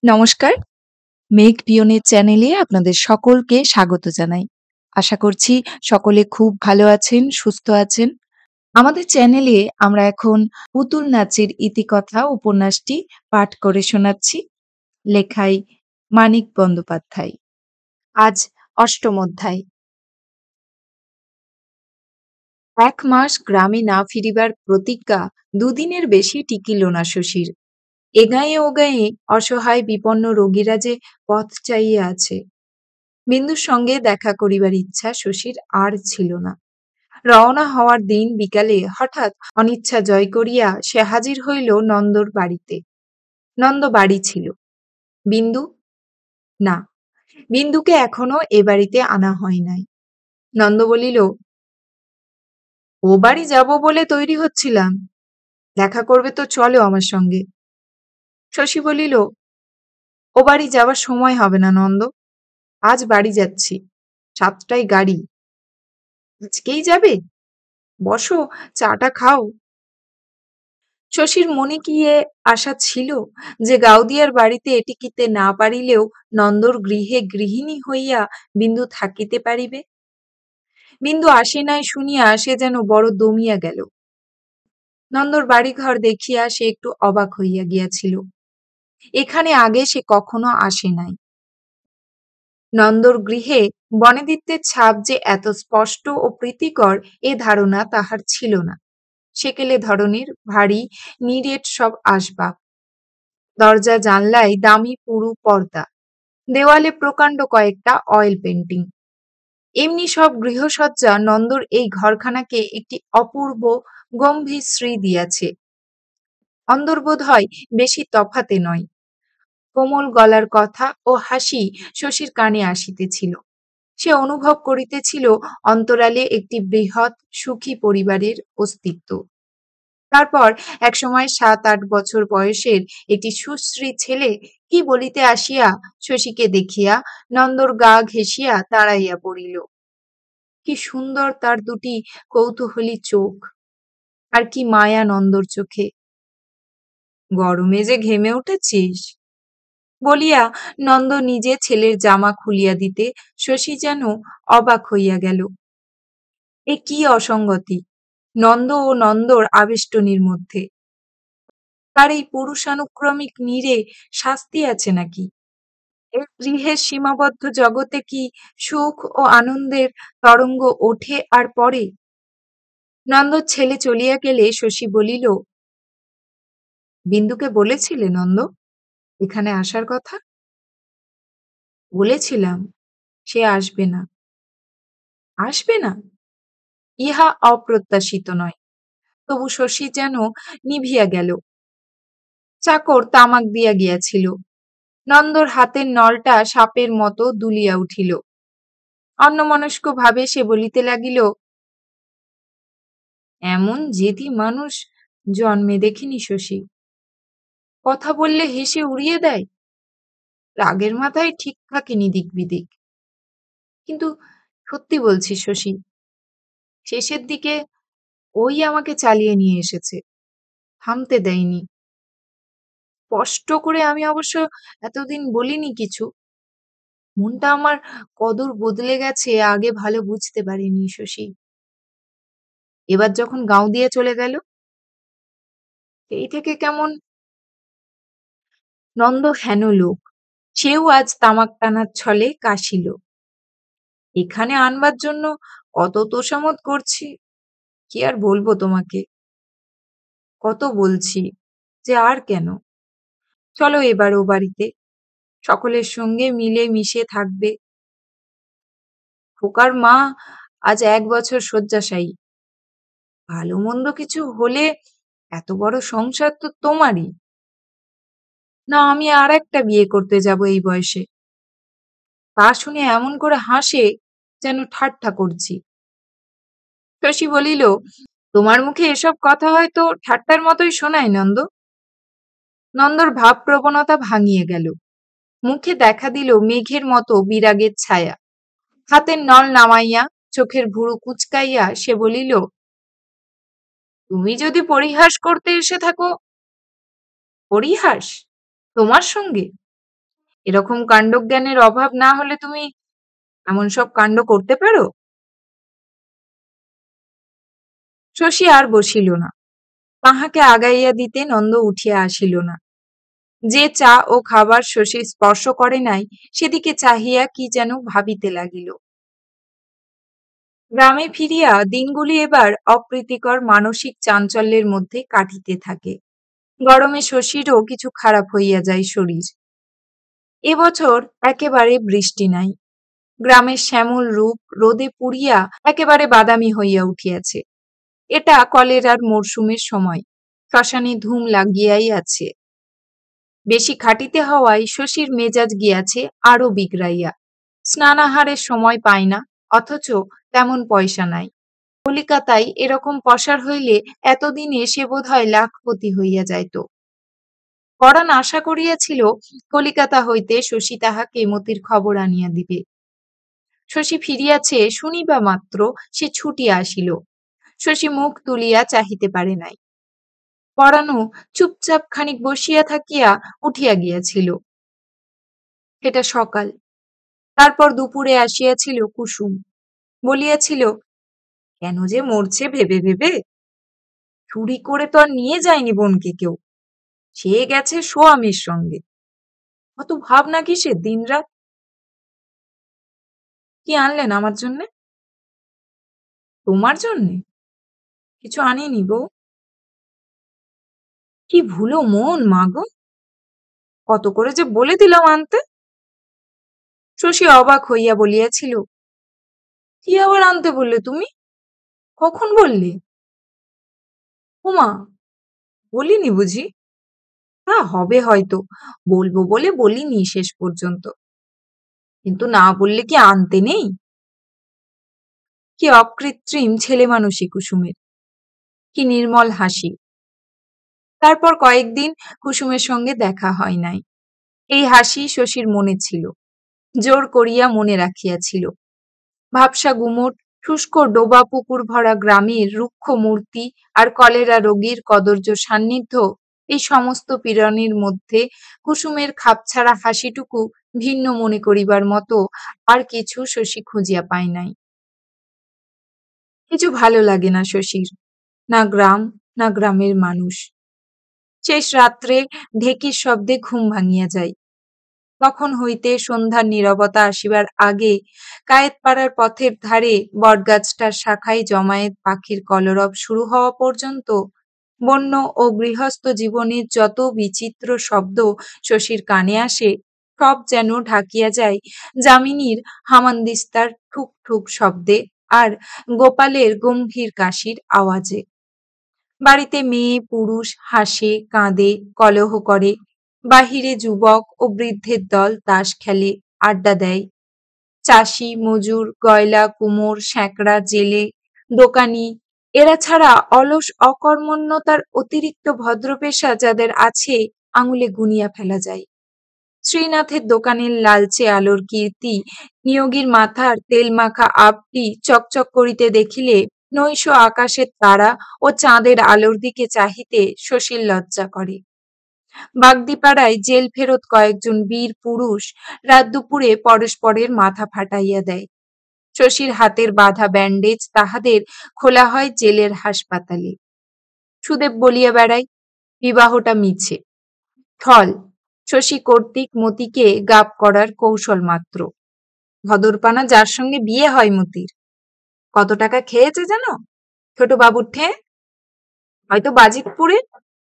নমস্কার। মেঘ পিয়নের চ্যানেলে আপনাদের সকলকে স্বাগত জানাই। আশা করছি সকলে খুব ভালো আছেন, সুস্থ আছেন। আমাদের চ্যানেলে আমরা এখন পুতুল নাচের ইতিকথা উপন্যাসটি পাঠ করে শোনাচ্ছি। লেখায় মানিক বন্দ্যোপাধ্যায়। আজ ৮ম অধ্যায়। ১ মাস গ্রামে না ফিরিবার প্রতিজ্ঞা দুদিনের বেশি টিকিল না শশীর। এগাঁয়ে ওগাঁয়ে অসহায় বিপন্ন রোগীরা যে পথ চাহিয়া আছে। বিন্দুর সঙ্গে দেখা করিবার ইচ্ছা শশীর আর ছিল না। রওনা হওয়ার দিন বিকালে হঠাৎ অনিচ্ছা জয় করিয়া সে হাজির হইল নন্দর বাড়িতে। নন্দ বাড়ি ছিল। বিন্দু? না, বিন্দুকে এখনো এ বাড়িতে আনা হয় নাই। নন্দ বলিল, ও বাড়ি যাব বলে তৈরি হচ্ছিলাম। দেখা করবে তো চলো আমার সঙ্গে। শশী বলিল, ও বাড়ি যাবার সময় হবে না নন্দ। আজ বাড়ি যাচ্ছি। ৭টায় গাড়ি। আজকেই যাবে? বসো, চাটা খাও। শশীর মনে কি এ আশা ছিল যে গাওদিয়ার বাড়িতে টিকিতে না পারিলেও নন্দর গৃহে গৃহিণী হইয়া বিন্দু থাকিতে পারিবে? বিন্দু আসে নাই শুনিয়া সে যেন বড় দমিয়া গেল। নন্দর বাড়িঘর দেখিয়া সে একটু অবাক হইয়া গিয়াছিল। এখানে আগে সে কখনো আসে নাই। নন্দর গৃহে বনেদিত্যের ছাপ যে এত স্পষ্ট ও প্রীতিকর এ ধারণা তাহার ছিল না। সেকেলে ধরনের ভারী নিরেট সব আসবাব। দরজা জানলায় দামি পুরু পর্দা। দেওয়ালে প্রকাণ্ড কয়েকটা অয়েল পেন্টিং। এমনি সব গৃহসজ্জা নন্দর এই ঘরখানাকে একটি অপূর্ব গম্ভীর শ্রী দিয়াছে। অন্দর বোধ হয় বেশি তফাতে নয়। কোমল গলার কথা ও হাসি শশীর কানে আসিতেছিল। সে অনুভব করিতেছিল অন্তরালে একটি বৃহৎ সুখী পরিবারের অস্তিত্ব। তারপর একসময় ৭-৮ বছর বয়সের একটি সুশ্রী ছেলে কি বলিতে আসিয়া শশীকে দেখিয়া নন্দর গা ঘেঁষিয়া দাঁড়াইয়া পড়িল। কি সুন্দর তার দুটি কৌতূহলী চোখ, আর কি মায়া নন্দর চোখে। গরমে যে ঘেমে উঠেছিস বলিয়া নন্দ নিজে ছেলের জামা খুলিয়া দিতে শশী যেন অবাক হইয়া গেল। এ কি অসঙ্গতি নন্দ ও নন্দর আবেষ্টনীর মধ্যে! তার এই পুরুষানুক্রমিক নীড়ে শাস্তি আছে নাকি? এই গৃহের সীমাবদ্ধ জগতে কি সুখ ও আনন্দের তরঙ্গ ওঠে আর পড়ে? নন্দর ছেলে চলিয়া গেলে শশী বলিল, বিন্দুকে বলেছিলে নন্দ এখানে আসার কথা? বলেছিলাম, সে আসবে না। আসবে না? ইহা অপ্রত্যাশিত নয়। তবু শশী যেন নিভিয়া গেল। চাকর তামাক দিয়া গিয়াছিল। নন্দর হাতের নলটা সাপের মতো দুলিয়া উঠিল। অন্যমনস্ক ভাবে সে বলিতে লাগিল, এমন জেদি মানুষ জন্মে দেখিনি শশী। কথা বললে হেসে উড়িয়ে দেয়। রাগের মাথায় ঠিক থাকেনি দিক বিদিক। কিন্তু সত্যি বলছি শশী, শেষের দিকে ওই আমাকে চালিয়ে নিয়ে এসেছে, থামতে দেয়নি। স্পষ্ট করে আমি অবশ্য এতদিন বলিনি কিছু। মনটা আমার কদর বদলে গেছে আগে ভালো বুঝতে পারিনি শশী। এবার যখন গাঁও দিয়ে চলে গেল, সেই থেকে কেমন। নন্দ হেন লোক, সেও আজ তামাক টানার ছলে কাশিল। এখানে আনবার জন্য কত তোষামোদ করছি, কি আর বলবো তোমাকে। কত বলছি যে আর কেন, চলো এবার ও বাড়িতে, সকলের সঙ্গে মিলে মিশে থাকবে। খোকার মা আজ ১ বছর শয্যাশায়ী। ভালো মন্দ কিছু হলে এত বড় সংসার তো তোমারই। না আমি আর একটা বিয়ে করতে যাব এই বয়সে। তা শুনে এমন করে হাসে যেন ঠাট্টা করছি। শশী বলিল, তোমার মুখে এসব কথা হয়তো ঠাট্টার মতোই শোনায় নন্দ। নন্দর ভাবপ্রবণতা ভাঙিয়ে গেল। মুখে দেখা দিল মেঘের মতো বিরাগের ছায়া। হাতের নল নামাইয়া চোখের ভুরু কুঁচকাইয়া সে বলিল, তুমি যদি পরিহাস করতে এসে থাকো। পরিহাস? তোমার সঙ্গে? এরকম কাণ্ডজ্ঞানের অভাব না হলে তুমি এমন সব কাণ্ড করতে পারো? শশী আর বসিল না। তাহাকে আগাইয়া দিতে নন্দ উঠিয়া আসিল না। যে চা ও খাবার শশী স্পর্শ করে নাই সেদিকে চাহিয়া কি যেন ভাবিতে লাগিল। গ্রামে ফিরিয়া দিনগুলি এবার অপ্রীতিকর মানসিক চাঞ্চল্যের মধ্যে কাটিতে থাকে। গরমে শশীরও কিছু খারাপ হইয়া যায় শরীর। এবছর একেবারে বৃষ্টি নাই। গ্রামের শ্যামল রূপ রোদে পুড়িয়া একেবারে বাদামি হইয়া উঠিয়াছে। এটা কলেরার মরশুমের সময়। শ্মশানে ধুম লাগিয়াই আছে। বেশি খাটিতে হওয়ায় শশীর মেজাজ গিয়াছে আরো বিগড়াইয়া। স্নানাহারের সময় পায় না, অথচ তেমন পয়সা নাই। কলিকাতায় এরকম পসার হইলে এতদিনে সে বোধহয় লাখপতি হইয়া যাইত। পরাণ আশা করিয়াছিল কলিকাতা হইতে শশী তাহাকে মতির খবর আনিয়া দিবে। শশী ফিরিয়াছে শুনিবা মাত্র সে ছুটিয়া আসিল। শশী মুখ তুলিয়া চাহিতে পারে নাই। পরাণও চুপচাপ খানিক বসিয়া থাকিয়া উঠিয়া গিয়াছিল। এটা সকাল। তারপর দুপুরে আসিয়াছিল কুসুম। বলিয়াছিল, কেন যে মরছে ভেবে ভেবে। চুরি করে তো আর নিয়ে যায়নি বোনকে কেউ। সে গেছে সোয়ামীর সঙ্গে। অত ভাবনা কিসের দিনরাত? কি আনলেন আমার জন্যে? তোমার জন্যে? কিছু আনিনি বউ। কি ভুলো মন মা গো! কত করে যে বলে দিলাম আনতে। শশী অবাক হইয়া বলিয়াছিল, কি আবার আনতে বললে তুমি? কখন বললে? ওমা, বলিনি বুঝি? তা হবে হয়তো, বলবো বলে বলিনি শেষ পর্যন্ত। কিন্তু না বললে কি আনতে নেই? কি অকৃত্রিম ছেলেমানুষি কুসুমের, কি নির্মল হাসি। তারপর কয়েকদিন কুসুমের সঙ্গে দেখা হয় নাই। এই হাসি শশীর মনে ছিল, জোর করিয়া মনে রাখিয়াছিল। ভাবসা গুমট শুষ্ক ডোবা পুকুর ভরা গ্রামের রুক্ষ মূর্তি আর কলেরা রোগীর কদর্য সান্নিধ্য, এই সমস্ত পীড়নের মধ্যে কুসুমের খাপছাড়া হাসিটুকু ভিন্ন মনে করিবার মতো আর কিছু শশী খুঁজিয়া পায় নাই। কিছু ভালো লাগে না শশীর, না গ্রাম, না গ্রামের মানুষ। শেষ রাত্রে ঢেকির শব্দে ঘুম ভাঙিয়া যায়। তখন হইতে সন্ধ্যার নীরবতা আসিবার আগে কায়েতপাড়ার পথের ধারে বটগাছটার শাখায় জমায়েত পাখির কলরব শুরু হওয়া পর্যন্ত বন্য ও গৃহস্থ জীবনের যত বিচিত্র শব্দ শশীর কানে আসে, সব যেন ঢাকিয়া যায় যামিনীর হামানদিস্তার ঠুক ঠুক শব্দে আর গোপালের গম্ভীর কাশির আওয়াজে। বাড়িতে মেয়ে পুরুষ হাসে, কাঁদে, কলহ করে। বাহিরে যুবক ও বৃদ্ধের দল তাস খেলে, আড্ডা দেয়। চাষি, মজুর, গয়লা, কুমোর, শ্যাকরা, জেলে, দোকানি, এরা ছাড়া অলস অকর্মণ্যতার অতিরিক্ত ভদ্রপেশা যাদের আছে আঙুলে গুনিয়া ফেলা যায়। শ্রীনাথের দোকানের লালচে আলোর কীর্তি নিয়োগীর মাথার তেলমাখা আপটি চকচক করিতে দেখিলে নৈশ আকাশের তারা ও চাঁদের আলোর দিকে চাহিতে শশীর লজ্জা করে। বাগদিপাড়ায় জেল ফেরত কয়েকজন বীর পুরুষ রাত দুপুরে পরস্পরের মাথা ফাটাইয়া দেয়। শশীর হাতের বাঁধা ব্যান্ডেজ তাহাদের খোলা হয় জেলের হাসপাতালে। সুদেব বলিয়া বেড়ায়, বিবাহটা মিছে, ছল, শশী কর্তৃক মতিকে গাব করার কৌশল মাত্র। ভদরপানা যার সঙ্গে বিয়ে হয় মতির, কত টাকা খেয়েছে জানো? ছোট বাবুর ঠেঁ, হয়তো বাজিতপুরে,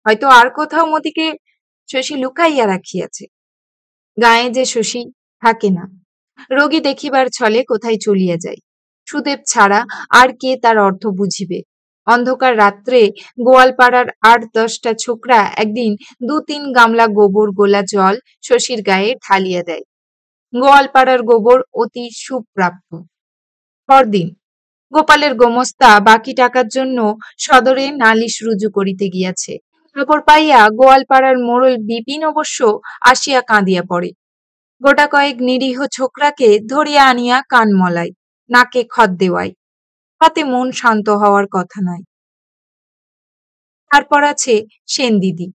হয়তো আর কোথাও মতিকে শশী লুকাইয়া রাখিয়াছে। গায়ে যে শশী থাকে না, রোগী দেখিবার ছলে কোথায় চলিয়া যায়। সুদেব ছাড়া আর কে তার অর্থ বুঝিবে? অন্ধকার রাত্রে গোয়ালপাড়ার ৮-১০টা ছোকরা একদিন ২-৩ গামলা গোবর গোলা জল শশীর গায়ে ঢালিয়া দেয়। গোয়ালপাড়ার গোবর অতি সুপ্রাপ্য। পরদিন গোপালের গোমস্তা বাকি টাকার জন্য সদরে নালিশ রুজু করিতে গিয়াছে। খবর পাইয়া গোয়ালপাড়ার মোড়ল বিপিন অবশ্য আসিয়া কাঁদিয়া পড়ে। গোটা কয়েক নিরীহ ছোকরাকে ধরিয়া আনিয়া কান মলায়, নাকে খত দেওয়ায়। তাতে মন শান্ত হওয়ার কথা নয়। তারপর আছে সেনদিদি।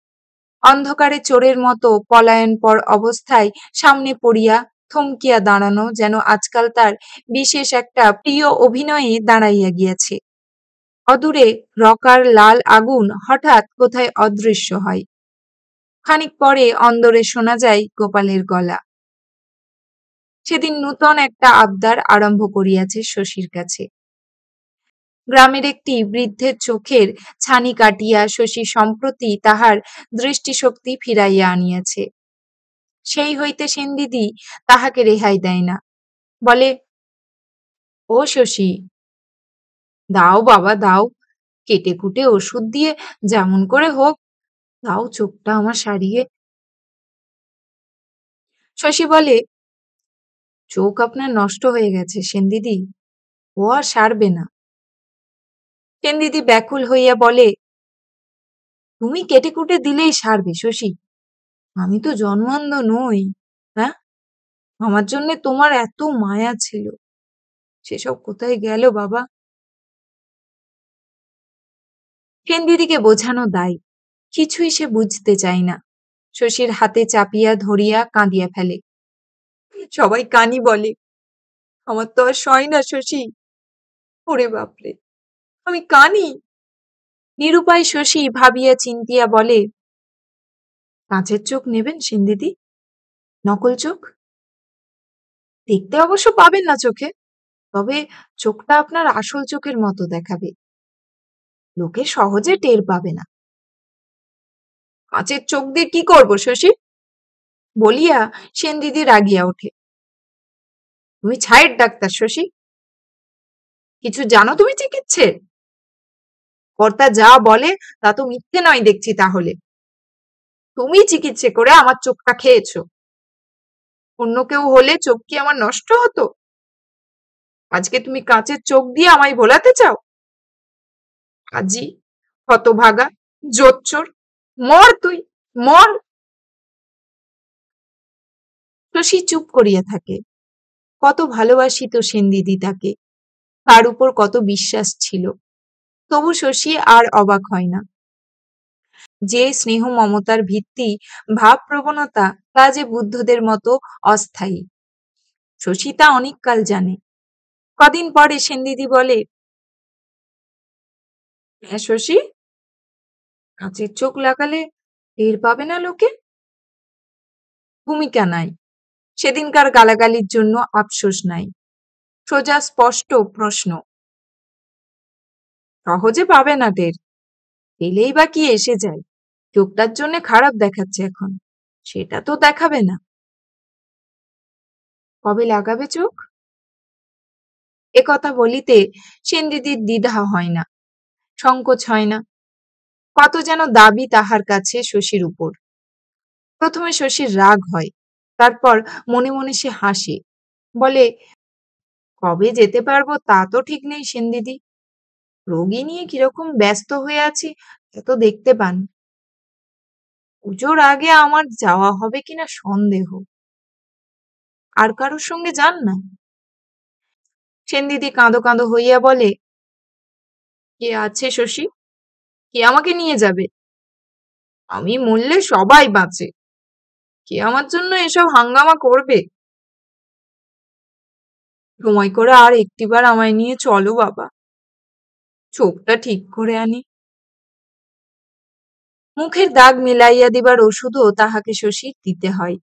অন্ধকারে চোরের মতো পলায়নপর অবস্থায় সামনে পড়িয়া থমকিয়া দাঁড়ানো যেন আজকাল তার বিশেষ একটা প্রিয় অভিনয়ে দাঁড়াইয়া গিয়াছে। অদূরে রকার লাল আগুন হঠাৎ কোথায় অদৃশ্য হয়। খানিক পরে অন্দরে শোনা যায় গোপালের গলা। সেদিন নূতন একটা আবদার আরম্ভ করিয়াছে শশীর কাছে। গ্রামের একটি বৃদ্ধের চোখের ছানি কাটিয়া শশী সম্প্রতি তাহার দৃষ্টিশক্তি ফিরাইয়া আনিয়াছে। সেই হইতে সেনদিদি তাহাকে রেহাই দেয় না। বলে, ও শশী, দাও বাবা দাও, কেটে কুটে ওষুধ দিয়ে যেমন করে হোক দাও, চোখটা আমার সারিয়ে। শশী বলে, চোখ আপনার নষ্ট হয়ে গেছে সেনদিদি, ও আর সারবে না। সেনদিদি ব্যাকুল হইয়া বলে, তুমি কেটে কুটে দিলেই সারবে শশী, আমি তো জন্মান্ধ নই। হ্যাঁ, আমার জন্যে তোমার এত মায়া ছিল, সেসব কোথায় গেল বাবা? সেনদিদিকে বোঝানো দায়, কিছুই সে বুঝতে চায় না। শশীর হাতে চাপিয়া ধরিয়া কাঁদিয়া ফেলে। সবাই কানি বলে, আমার তো আর সয় না শশী। ওরে বাপরে, আমি কানি। নিরুপায় শশী ভাবিয়া চিন্তিয়া বলে, কাঁচের চোখ নেবেন সেনদিদি? নকল চোখ? দেখতে অবশ্য পাবেন না চোখে, তবে চোখটা আপনার আসল চোখের মতো দেখাবে, লোকে সহজে টের পাবে না। কাঁচের চোখ দিয়ে কি করবো শশী? বলিয়া সেনদিদি রাগিয়া ওঠে। তুমি ছায়ের ডাক্তার শশী, কিছু জানো তুমি চিকিৎসে? কর্তা যা বলে তা তো মিথ্যে নয় দেখছি তাহলে। তুমি চিকিৎসে করে আমার চোখটা খেয়েছো, অন্য কেউ হলে চোখ কি আমার নষ্ট হতো? আজকে তুমি কাঁচের চোখ দিয়ে আমায় ভোলাতে চাও? আজি, হতভাগা, জোচ্চোর, মর তুই, মর। শশী চুপ করিয়া থাকে। কত ভালোবাসিত সেনদিদি তাকে, তার উপর কত বিশ্বাস ছিল। তবু শশী আর অবাক হয় না। যে স্নেহ মমতার ভিত্তি ভাব প্রবণতা, তা যে বুদ্ধদের মতো অস্থায়ী, শশী তা অনেককাল জানে। কদিন পরে সেনদিদি বলে, হ্যাঁ শশী, কাঁচের চোখ লাগালে টের পাবে না লোকে? ভূমিকা নাই, সেদিনকার গালাগালির জন্য আফসোস নাই, সোজা স্পষ্ট প্রশ্ন। সহজে পাবে না টের, পেলেই বা কি এসে যায়? চোখটার জন্য খারাপ দেখাচ্ছে এখন, সেটা তো দেখাবে না। কবে লাগাবে চোখ? একথা বলিতে সেনদিদির দ্বিধা হয় না, সংকোচ হয় না। কত যেন দাবি তাহার কাছে শশীর উপর। প্রথমে শশীর রাগ হয়, তারপর মনে মনে সে হাসে, বলে, কবে যেতে পারবো তা তো ঠিক নেই সেনদিদি। রোগী নিয়ে কিরকম ব্যস্ত হয়ে আছি তা তো দেখতে পান। পুজোর আগে আমার যাওয়া হবে কিনা সন্দেহ। আর কারোর সঙ্গে যান না? সেনদিদি কাঁদো কাঁদো হইয়া বলে, কে আছে শশী? কে আমাকে নিয়ে যাবে? আমি মরলে সবাই বাঁচে, কে আমার জন্য এসব হাঙ্গামা করবে? সময় করে আর একটিবার আমায় নিয়ে চলো বাবা, চোখটা ঠিক করে আনি। মুখের দাগ মিলাইয়া দিবার ওষুধও তাহাকে শশীর দিতে হয়।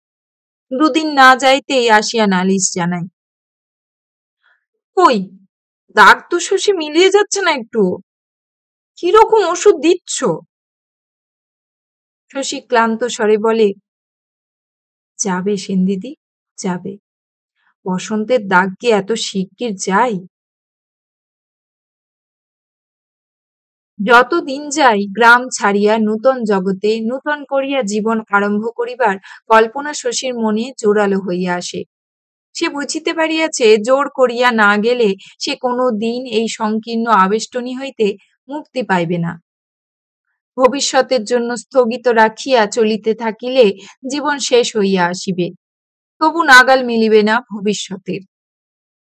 দুদিন না যাইতেই আসিয়া নালিশ জানায়। কই, দাগ তো শশী মিলিয়ে যাচ্ছে না একটুও, কিরকম ওষুধ দিচ্ছ? শশী ক্লান্ত স্বরে বলে, যাবে সেনদিদি, যাবে। বসন্তের দাগ কি এত শিগগির যায়? যত দিন যায় গ্রাম ছাড়িয়া নূতন জগতে নূতন করিয়া জীবন আরম্ভ করিবার কল্পনা শশীর মনে জোরালো হইয়া আসে। সে বুঝিতে পারিয়াছে, জোর করিয়া না গেলে সে কোনো দিন এই সংকীর্ণ আবেষ্টনী হইতে মুক্তি পাইবে না। ভবিষ্যতের জন্য স্থগিত রাখিয়া চলিতে থাকিলে জীবন শেষ হইয়া আসিবে, তবু নাগাল মিলিবে না ভবিষ্যতের।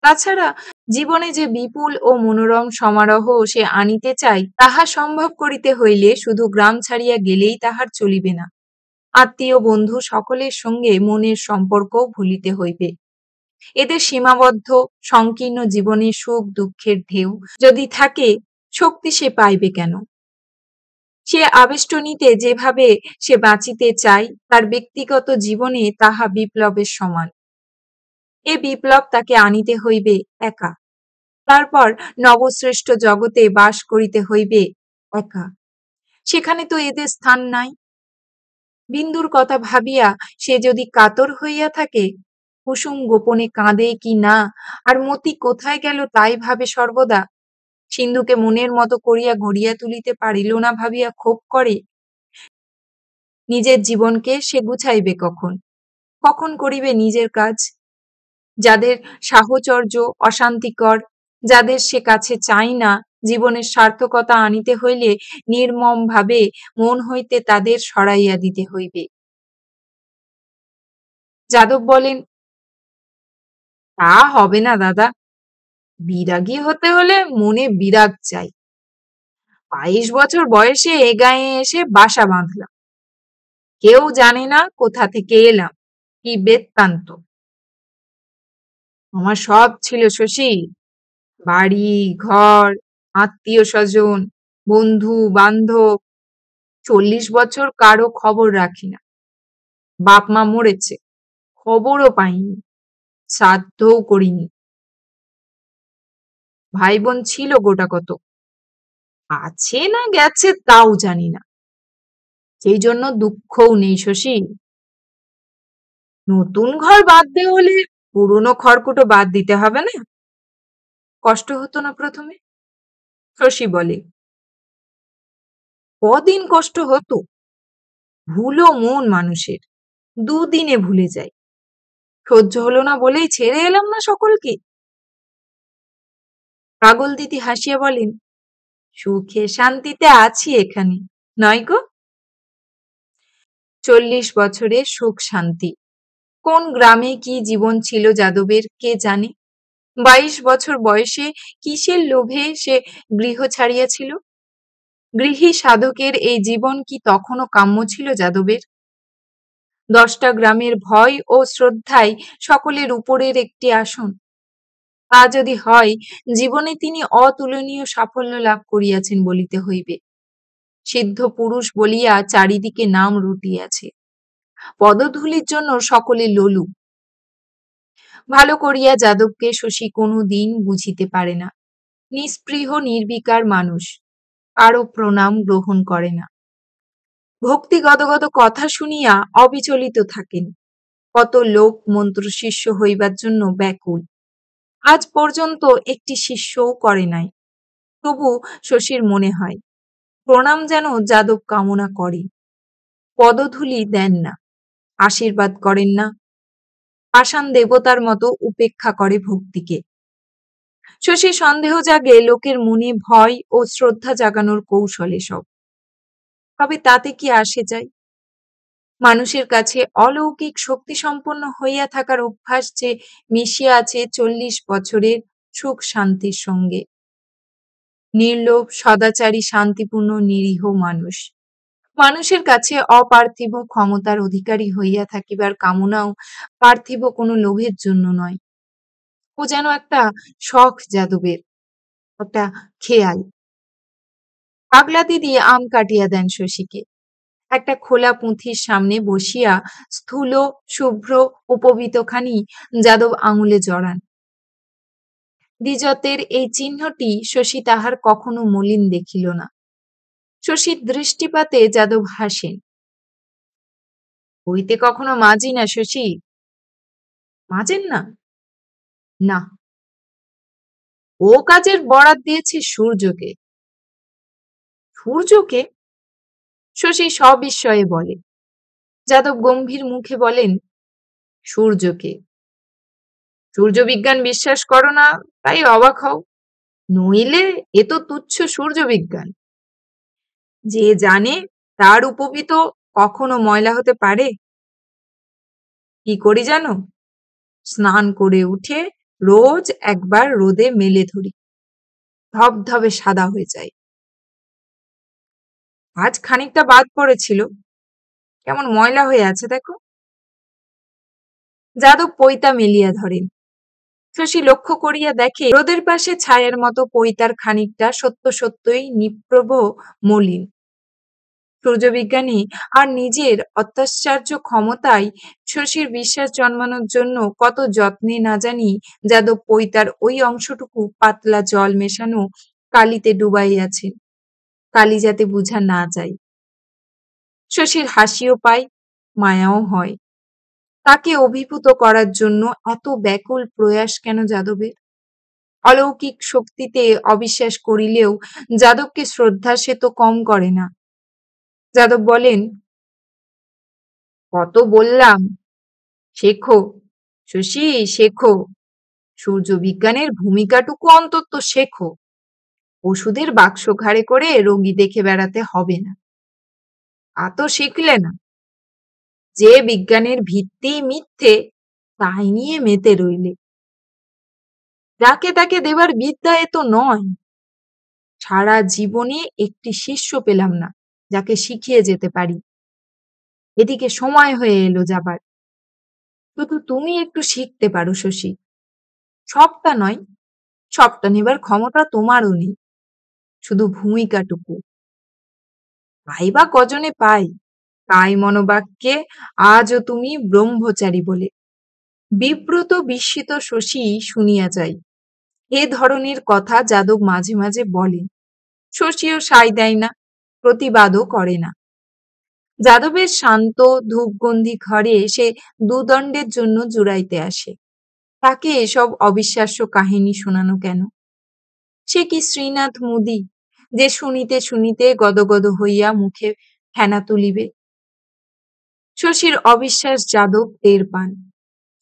তাছাড়া জীবনে যে বিপুল ও মনোরম সমারোহ সে আনিতে চায়, তাহা সম্ভব করিতে হইলে শুধু গ্রাম ছাড়িয়া গেলেই তাহার চলিবে না। আত্মীয় বন্ধু সকলের সঙ্গে মনের সম্পর্কও ভুলিতে হইবে। এদের সীমাবদ্ধ সংকীর্ণ জীবনে সুখ দুঃখের ঢেউ যদি থাকে, শক্তি সে পাইবে কেন? সে আবেষ্টনীতে যেভাবে সে বাঁচিতে চায়, তার ব্যক্তিগত জীবনে তাহা বিপ্লবের সমান। এ বিপ্লব তাকে আনিতে হইবে একা। তারপর নবশ্রেষ্ঠ জগতে বাস করিতে হইবে একা। সেখানে তো এদের স্থান নাই। বিন্দুর কথা ভাবিয়া সে যদি কাতর হইয়া থাকে, কুসুম গোপনে কাঁদে কি না, আর মতি কোথায় গেল তাই ভাবে সর্বদা, সিন্ধুকে মনের মতো করিয়া গড়িয়া তুলিতে পারিল না ভাবিয়া ক্ষোভ করে, নিজের জীবনকে সে গুছাইবে কখন? কখন করিবে নিজের কাজ? যাদের সাহচর্য অশান্তিকর, যাদের সে কাছে চায় না, জীবনের সার্থকতা আনিতে হইলে নির্মমভাবে মন হইতে তাদের সরাইয়া দিতে হইবে। যাদব বলেন, তা হবে না দাদা। বিরাগী হতে হলে মনে বিরাগ চাই। 22 বছর বয়সে এ গাঁয়ে এসে বাসা বাঁধলাম। কেউ জানে না কোথা থেকে এলাম, কি বৃত্তান্ত। আমার সব ছিল শশী, বাড়ি ঘর, আত্মীয় স্বজন, বন্ধু বান্ধব। 40 বছর কারো খবর রাখি না। বাপ মা মরেছে, খবরও পাইনি, শ্রাদ্ধও করিনি। ভাই বোন ছিল গোটা কত, আছে না গেছে তাও জানি না। সেই জন্য দুঃখও নেই শশী। নতুন ঘর বাঁধতে হলে পুরনো খড়কুটো বাদ দিতে হবে না? কষ্ট হতো না প্রথমে? শশী বলে, কদিন কষ্ট হতো? ভুলো মন মানুষের, দুদিনে ভুলে যায়। সহ্য হলো না বলেই ছেড়ে এলাম না সকলকে। পাগল দিদি হাসিয়া বলেন, সুখে শান্তিতে আছি এখানে, নয় গো? 40 বছরে সুখ শান্তি, কোন গ্রামে কি জীবন ছিল যাদবের কে জানে? 22 বছর বয়সে কিসের লোভে সে গৃহ ছাড়িয়াছিল? গৃহী সাধকের এই জীবন কি তখনও কাম্য ছিল যাদবের? 10টা গ্রামের ভয় ও শ্রদ্ধায় সকলের উপরের একটি আসন, তা যদি হয়, জীবনে তিনি অতুলনীয় সাফল্য লাভ করিয়াছেন বলিতে হইবে। সিদ্ধ পুরুষ বলিয়া চারিদিকে নাম রটিয়াছে। পদধূলির জন্য সকলে লোলুপ। ভালো করিয়া যাদবকে শশী কোনো দিন বুঝিতে পারে না। নিস্পৃহ নির্বিকার মানুষ, কারো প্রণাম গ্রহণ করে না। ভক্তি গদগদ কথা শুনিয়া অবিচলিত থাকেন। কত লোক মন্ত্র শিষ্য হইবার জন্য ব্যাকুল, আজ পর্যন্ত একটি শিষ্যও করে নাই। তবু শশীর মনে হয়, প্রণাম যেন যাদব কামনা করে, পদধূলি দেন না, আশীর্বাদ করেন না, পাষাণ দেবতার মতো উপেক্ষা করে ভক্তিকে। শশীর সন্দেহ জাগে লোকের মনে ভয় ও শ্রদ্ধা জাগানোর কৌশলে সব। তবে তাতে কি আসে যায়? মানুষের কাছে অলৌকিক শক্তি সম্পন্ন হইয়া থাকার অভ্যাস যে মিশিয়া আছে 40 বছরের সুখ শান্তির সঙ্গে। নির্লোভ সদাচারী শান্তিপূর্ণ নিরীহ মানুষ। মানুষের কাছে অপার্থিব ক্ষমতার অধিকারী হইয়া থাকিবার কামনাও পার্থিব কোনো লোভের জন্য নয়। ও যেন একটা শখ যাদবের, একটা খেয়াল। পাগলা দিদি আম কাটিয়া দেন শশীকে। একটা খোলা পুঁথির সামনে বসিয়া স্থূল শুভ্র উপবীতখানি যাদব আঙুলে জড়ান। দ্বিজতের এই চিহ্নটি শশী তাহার কখনো মলিন দেখিল না। শশীর দৃষ্টিপাতে যাদব হাসেন। হইতে কখনো মাজি না শশী? মাজেন না? না, ও কাজের বরাত দিয়েছে সূর্যকে। সূর্যকে? শশী সবিস্ময়ে বলে। যাদব গম্ভীর মুখে বলেন, সূর্যকে। সূর্যবিজ্ঞান বিশ্বাস করো না তাই অবাক হও, নইলে এ তো তুচ্ছ সূর্যবিজ্ঞান। যে জানে তার উপবীত কখনো ময়লা হতে পারে? কি করি জানো? স্নান করে উঠে রোজ একবার রোদে মেলে ধরি, ধবধবে সাদা হয়ে যায়। আজ খানিকটা বাদ পড়েছিল, কেমন ময়লা হয়ে আছে দেখো। যাদব পইতা মেলিয়া ধরেন। শশী লক্ষ্য করিয়া দেখে রোদের পাশে ছায়ার মতো পইতার খানিকটা সত্য সত্যই নিপ্রভ মলিন। সূর্যবিজ্ঞানী আর নিজের অত্যাশ্চর্য ক্ষমতায় শশীর বিশ্বাস জন্মানোর জন্য কত যত্নে না জানি যাদব পইতার ওই অংশটুকু পাতলা জল মেশানো কালিতে ডুবাইয়াছেন, কালি যাতে বুঝা না যায়। শশীর হাসিও পায়, মায়াও হয়। তাকে অভিভূত করার জন্য এত ব্যাকুল প্রয়াস কেন যাদবের? অলৌকিক শক্তিতে অবিশ্বাস করিলেও যাদবকে শ্রদ্ধা সে তো কম করে না। যাদব বলেন, কত বললাম, শেখো শশী, শেখো। সূর্যবিজ্ঞানের ভূমিকাটুকু অন্তত শেখো। ওষুধের বাক্স ঘাড়ে করে রোগী দেখে বেড়াতে হবে না। তা তো শিখলে না। যে বিজ্ঞানের ভিত্তি মিথ্যে তাই নিয়ে মেতে রইলে। যাকে তাকে দেবার বিদ্যা এ তো নয়। সারা জীবনে একটি শিষ্য পেলাম না যাকে শিখিয়ে যেতে পারি। এদিকে সময় হয়ে এলো যাবার। শুধু তুমি একটু শিখতে পারো শশী। সবটা নয়, সবটা নেবার ক্ষমতা তোমারও নেই, শুধু ভূমিকাটুকু। পাই বা কজনে পাই, তাই মনোবাক্যে আজও তুমি ব্রহ্মচারী বলে। বিব্রত বিস্মিত শশী শুনিয়া যায়। এ ধরনের কথা যাদব মাঝে মাঝে বলেন। শশীও সায় দেয় না, প্রতিবাদও করে না। যাদবের শান্ত ধূপগন্ধি ঘরে সে দুদণ্ডের জন্য জুড়াইতে আসে। তাকে এসব অবিশ্বাস্য কাহিনী শোনানো কেন? সে কি শ্রীনাথ মুদি যে শুনিতে শুনিতে গদগদ হইয়া মুখে ফেনা তুলিবে? শশীর অবিশ্বাস যাদব টের পান।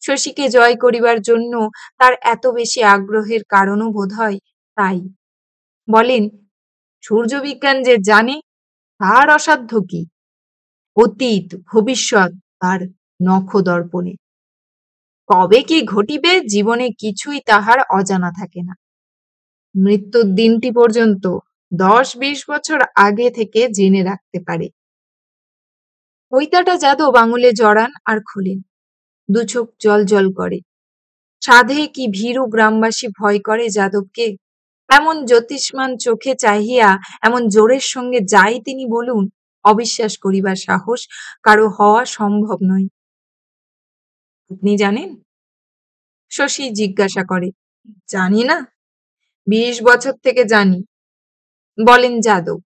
শশীকে জয় করিবার জন্য তার এত বেশি আগ্রহের কারণও বোধহয় তাই। বলেন, সূর্যবিজ্ঞান যে জানে তার অসাধ্য কি? অতীত ভবিষ্যৎ তার নখদর্পণে। কবে কি ঘটিবে জীবনে কিছুই তাহার অজানা থাকে না। মৃত্যুর দিনটি পর্যন্ত 10-20 বছর আগে থেকে জেনে রাখতে পারে। পৈতাটা যাদব আঙুলে জড়ান আর খোলেন। দুচোখ জল জল করে। সাধে কি ভীরু গ্রামবাসী ভয় করে যাদবকে? এমন জ্যোতিষ্মান চোখে চাহিয়া এমন জোরের সঙ্গে যাই তিনি বলুন, অবিশ্বাস করিবার সাহস কারো হওয়া সম্ভব নয়। আপনি জানেন? শশী জিজ্ঞাসা করে। জানি না, 20 বছর থেকে জানি, বলেন যাদব।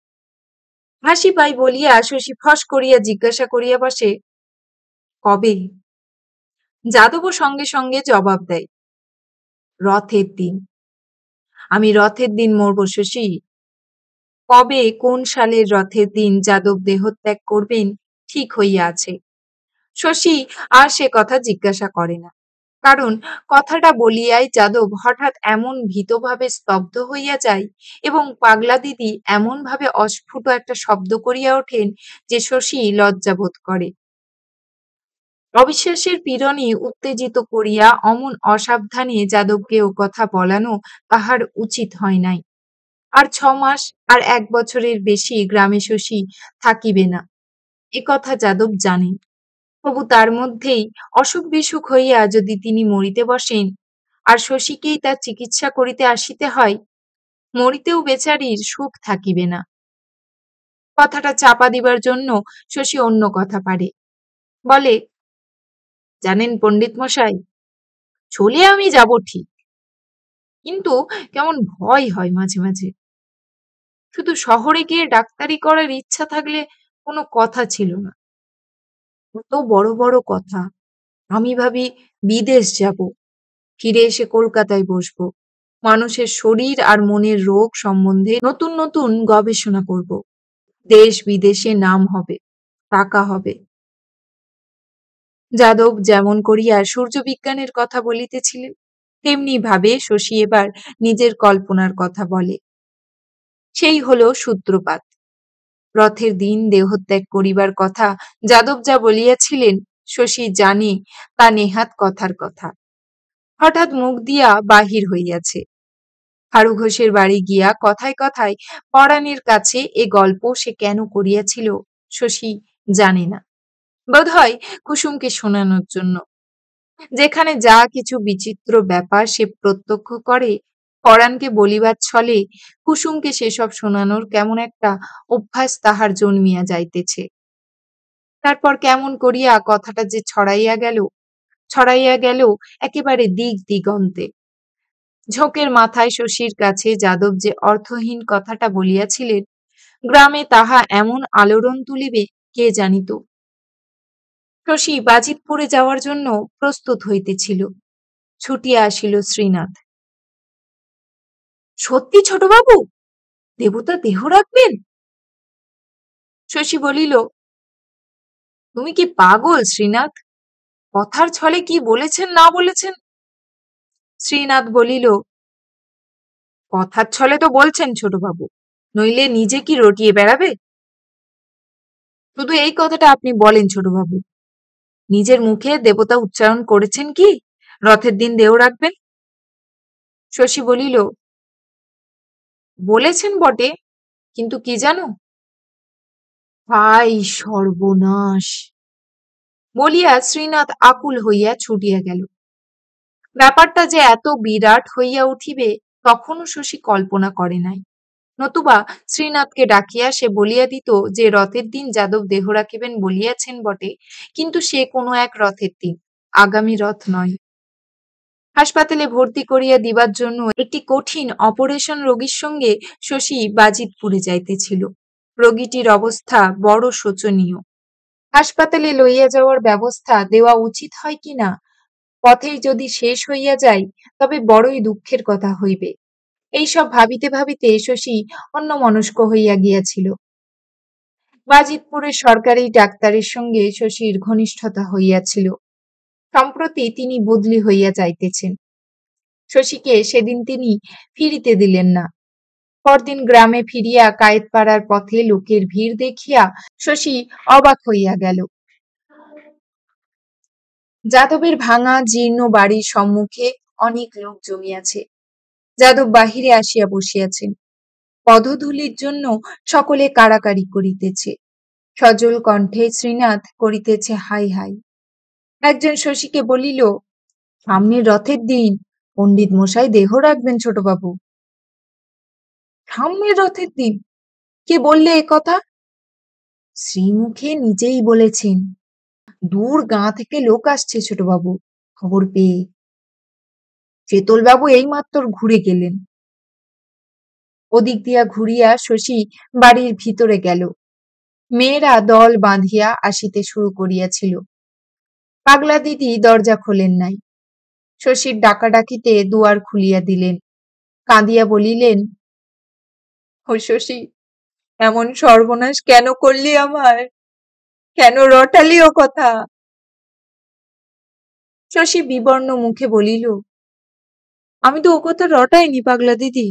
হাসি পাই বলিয়া শশী ফস করিয়া জিজ্ঞাসা করিয়া বসে, কবে? যাদবও সঙ্গে সঙ্গে জবাব দেয়, রথের দিন। আমি রথের দিন মরব শশী। কবে কোন সালের রথের দিন যাদব দেহত্যাগ করবেন ঠিক হইয়া আছে। শশী আর সে কথা জিজ্ঞাসা করে না। কারণ কথাটা বলিয়াই যাদব হঠাৎ এমন ভীতভাবে স্তব্ধ হইয়া যায় এবং পাগলা দিদি এমন ভাবে অস্ফুট একটা শব্দ করিয়া ওঠেন যে শশী লজ্জা বোধ করে। অবিশ্বাসের পীড়নে উত্তেজিত করিয়া অমন অসাবধানে যাদবকে ও কথা বলানো তাহার উচিত হয় নাই। আর 6 মাস আর 1 বছরের বেশি গ্রামে শশী থাকিবে না, এ কথা যাদব জানেন। তবু তার মধ্যেই অসুখ বিসুখ হইয়া যদি তিনি মরিতে বসেন আর শশীকেই তার চিকিৎসা করিতে আসিতে হয়, মরিতেও বেচারির সুখ থাকিবে না। কথাটা চাপা দিবার জন্য শশী অন্য কথা পারে। বলে, জানেন পণ্ডিত মশাই, চলে আমি যাব ঠিক, কিন্তু কেমন ভয় হয় মাঝে মাঝে। শুধু শহরে গিয়ে ডাক্তারি করার ইচ্ছা থাকলে কোনো কথা ছিল না। কত বড় বড় কথা। আমি ভাবি বিদেশ যাব, ফিরে এসে কলকাতায় বসবো। মানুষের শরীর আর মনের রোগ সম্বন্ধে নতুন নতুন গবেষণা করব। দেশ বিদেশে নাম হবে, টাকা হবে। যাদব যেমন করিয়া সূর্যবিজ্ঞানের কথা বলিতেছিলেন, তেমনি ভাবে শশী এবার নিজের কল্পনার কথা বলে। সেই হলো সূত্রপাত। রথের দিন দেহত্যাগ করিবার কথা যাদব যা বলিয়াছিলেন, শশী জানে তা নেহাত কথার কথা। হঠাৎ মুখ দিয়া বাহির হইয়াছে। হারু ঘোষের বাড়ি গিয়া কথায় কথায় পরাণের কাছে এ গল্প সে কেন করিয়াছিল শশী জানে না। বোধহয় কুসুমকে শোনানোর জন্য। যেখানে যা কিছু বিচিত্র ব্যাপার সে প্রত্যক্ষ করে, পরাণকে বলিবার ছলে কুসুমকে সেসব শোনানোর কেমন একটা অভ্যাস তাহার জন্মিয়া যাইতেছে। তারপর কেমন করিয়া কথাটা যে ছড়াইয়া গেল একেবারে দিক দিগন্তে। ঝোঁকের মাথায় শশীর কাছে যাদব যে অর্থহীন কথাটা বলিয়াছিলেন, গ্রামে তাহা এমন আলোড়ন তুলিবে কে জানিত। শশী বাজিতপুরে যাওয়ার জন্য প্রস্তুত হইতেছিল। ছুটিয়া আসিল শ্রীনাথ। সত্যি ছোটবাবু? দেবতা দেহ রাখবেন? শশী বলিল, তুমি কি পাগল শ্রীনাথ? কথার ছলে কি বলেছেন না বলেছেন? শ্রীনাথ বলিল, কথার ছলে তো বলছেন ছোটবাবু, নইলে নিজে কি রটিয়ে বেড়াবে? শুধু এই কথাটা আপনি বলেন ছোটবাবু, নিজের মুখে দেবতা উচ্চারণ করেছেন কি রথের দিন দেহ রাখবেন? শশী বলিল, বলেছেন বটে, কিন্তু কি জানো? হায় সর্বনাশ! বলিয়া শ্রীনাথ আকুল হইয়া ছুটিয়া গেল। ব্যাপারটা যে এত বিরাট হইয়া উঠিবে তখনও শশী কল্পনা করে নাই। নতুবা শ্রীনাথকে ডাকিয়া সে বলিয়া দিত যে রথের দিন যাদব দেহ রাখিবেন বলিয়াছেন বটে, কিন্তু সে কোনো এক রথের দিন, আগামী রথ নয়। হাসপাতালে ভর্তি করিয়া দিবার জন্য একটি কঠিন অপারেশন রোগীর সঙ্গে শশী বাজিতপুরে যাইতেছিল। রোগীটির অবস্থা বড় শোচনীয়। হাসপাতালে লইয়া যাওয়ার ব্যবস্থা দেওয়া উচিত হয় কিনা, পথেই যদি শেষ হইয়া যায় তবে বড়ই দুঃখের কথা হইবে। এইসব ভাবিতে ভাবিতে শশী অন্যমনস্ক হইয়া গিয়াছিল। বাজিতপুরের সরকারি ডাক্তারের সঙ্গে শশীর ঘনিষ্ঠতা হইয়াছিল। সম্প্রতি তিনি বদলি হইয়া যাইতেছেন। শশীকে সেদিন তিনি ফিরিতে দিলেন না। পরদিন গ্রামে ফিরিয়া কায়েতপাড়ার পথে লোকের ভিড় দেখিয়া শশী অবাক হইয়া গেল। যাদবের ভাঙা জীর্ণ বাড়ির সম্মুখে অনেক লোক জমিয়াছে। যাদব বাহিরে আসিয়া বসিয়াছেন। পদধূলির জন্য সকলে কাড়াকাড়ি করিতেছে। সজল কণ্ঠে শ্রীনাথ করিতেছে হাই হাই। একজন শশীকে বলিল, সামনের রথের দিন পণ্ডিত মশাই দেহ রাখবেন ছোটবাবু। সামনের রথের দিন? কে বললে এ কথা? শ্রীমুখে নিজেই বলেছেন। দূর গাঁ থেকে লোক আসছে ছোটবাবু, খবর পেয়ে। চেতলবাবু এইমাত্র ঘুরে গেলেন। ওদিক দিয়া ঘুরিয়া শশী বাড়ির ভিতরে গেল। মেয়েরা দল বাঁধিয়া আসিতে শুরু করিয়াছিল। পাগলা দিদি দরজা খোলেন নাই। শশীর ডাকাডাকিতে দুয়ার খুলিয়া দিলেন। কাঁদিয়া বলিলেন, ও শশী, এমন সর্বনাশ কেন করলি আমার? কেন রটালি ও কথা? শশী বিবর্ণ মুখে বলিল, আমি তো ও কথা রটাইনি পাগলা দিদি।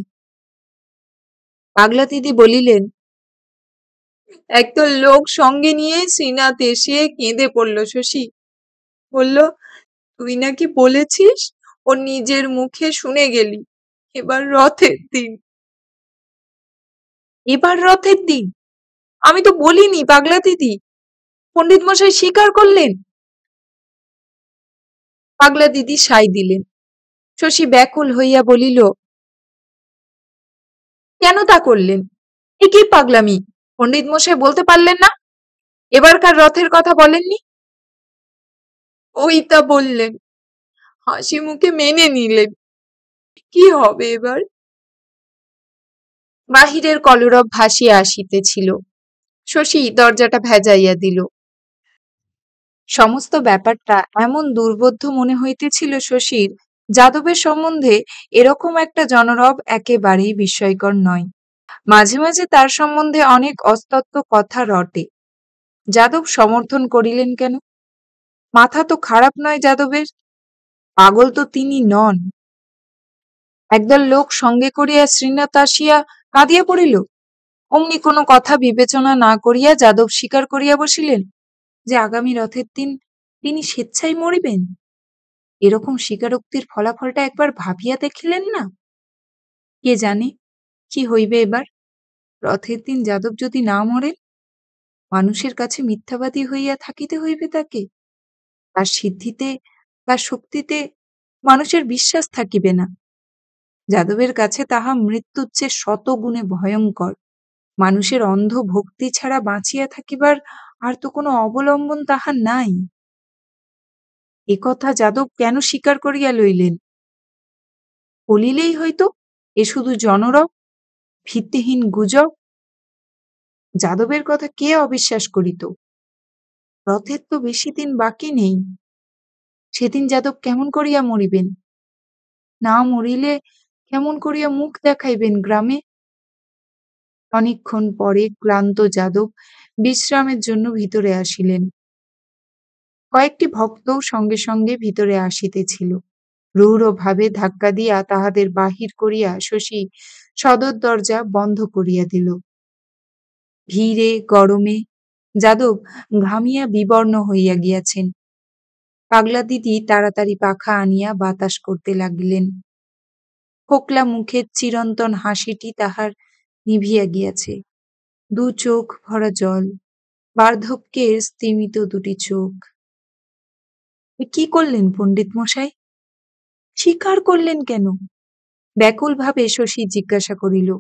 পাগলা দিদি বলিলেন, একদল লোক সঙ্গে নিয়ে শ্রীনাথ এসে কেঁদে পড়ল শশী। বলল, তুই নাকি বলেছিস ও নিজের মুখে শুনে গেলি এবার রথের দিন। এবার রথের দিন? আমি তো বলিনি পাগলা দিদি, পণ্ডিত মশাই স্বীকার করলেন। পাগলা দিদি সায় দিলেন। শশী ব্যাকুল হইয়া বলিল, কেন তা করলেন? এ কি পাগলামি? পণ্ডিত মশাই বলতে পারলেন না? এবারকার রথের কথা বলেননি? ওই তা বললেন, হাসি মুখে মেনে নিলেন। কি হবে এবার? বাহিরের কলরব ভাসিয়া আসিতেছিল। শশী দরজাটা ভেজাইয়া দিল। সমস্ত ব্যাপারটা এমন দুর্বোধ্য মনে হইতেছিল শশীর, যাদবের সম্বন্ধে এরকম একটা জনরব একেবারেই বিস্ময়কর নয়। মাঝে মাঝে তার সম্বন্ধে অনেক অস্তত্ব কথা রটে। যাদব সমর্থন করিলেন কেন? মাথা তো খারাপ নয় যাদবের, পাগল তো তিনি নন। একদল লোক সঙ্গে করিয়া শ্রীনাথ আসিয়া কাঁদিয়া পড়িল। অমনি কোনো কথা বিবেচনা না করিয়া যাদব স্বীকার করিয়া বসিলেন যে আগামী রথের দিন তিনি স্বেচ্ছায় মরিবেন। এরকম স্বীকারোক্তির ফলাফলটা একবার ভাবিয়া দেখিলেন না? কে জানে কি হইবে এবার? রথের দিন যাদব যদি না মরেন? মানুষের কাছে মিথ্যাবাদী হইয়া থাকিতে হইবে তাকে? তার সিদ্ধিতে, তার শক্তিতে মানুষের বিশ্বাস থাকিবে না। যাদবের কাছে তাহা মৃত্যুর চেয়ে শতগুণে ভয়ঙ্কর। মানুষের অন্ধ ভক্তি ছাড়া বাঁচিয়া থাকিবার আর তো কোনো অবলম্বন তাহার নাই। একথা যাদব কেন স্বীকার করিয়া লইলেন? বলিলেই হইতো এ শুধু জনরব, ভিত্তিহীন গুজব। যাদবের কথা কে অবিশ্বাস করিত? রথের তো বেশি দিন বাকি নেই। সেদিন যাদব কেমন করিয়া মরিবেন? না মরিলে কেমন করিয়া মুখ দেখাইবেন গ্রামে? অনেকক্ষণ পরে ক্লান্ত যাদব বিশ্রামের জন্য ভিতরে আসিলেন। কয়েকটি ভক্তও সঙ্গে সঙ্গে ভিতরে আসিতেছিল। রূঢ়ভাবে ধাক্কা দিয়া তাহাদের বাহির করিয়া শশী সদর দরজা বন্ধ করিয়া দিল। ভিড়ে গরমে যাদব ঘামিয়া বিবর্ণ হইয়া গিয়াছেন। পাগলা দিদি তাড়াতাড়ি পাখা আনিয়া বাতাস করতে লাগিলেন। ফোকলা মুখের চিরন্তন হাসিটি তাহার নিভিয়া গিয়াছে। দু চোখ ভরা জল, বার্ধক্যের স্তিমিত দুটি চোখ। এ কি করলেন পণ্ডিত মশাই? স্বীকার করলেন কেন? ব্যাকুলভাবে শশী জিজ্ঞাসা করিল।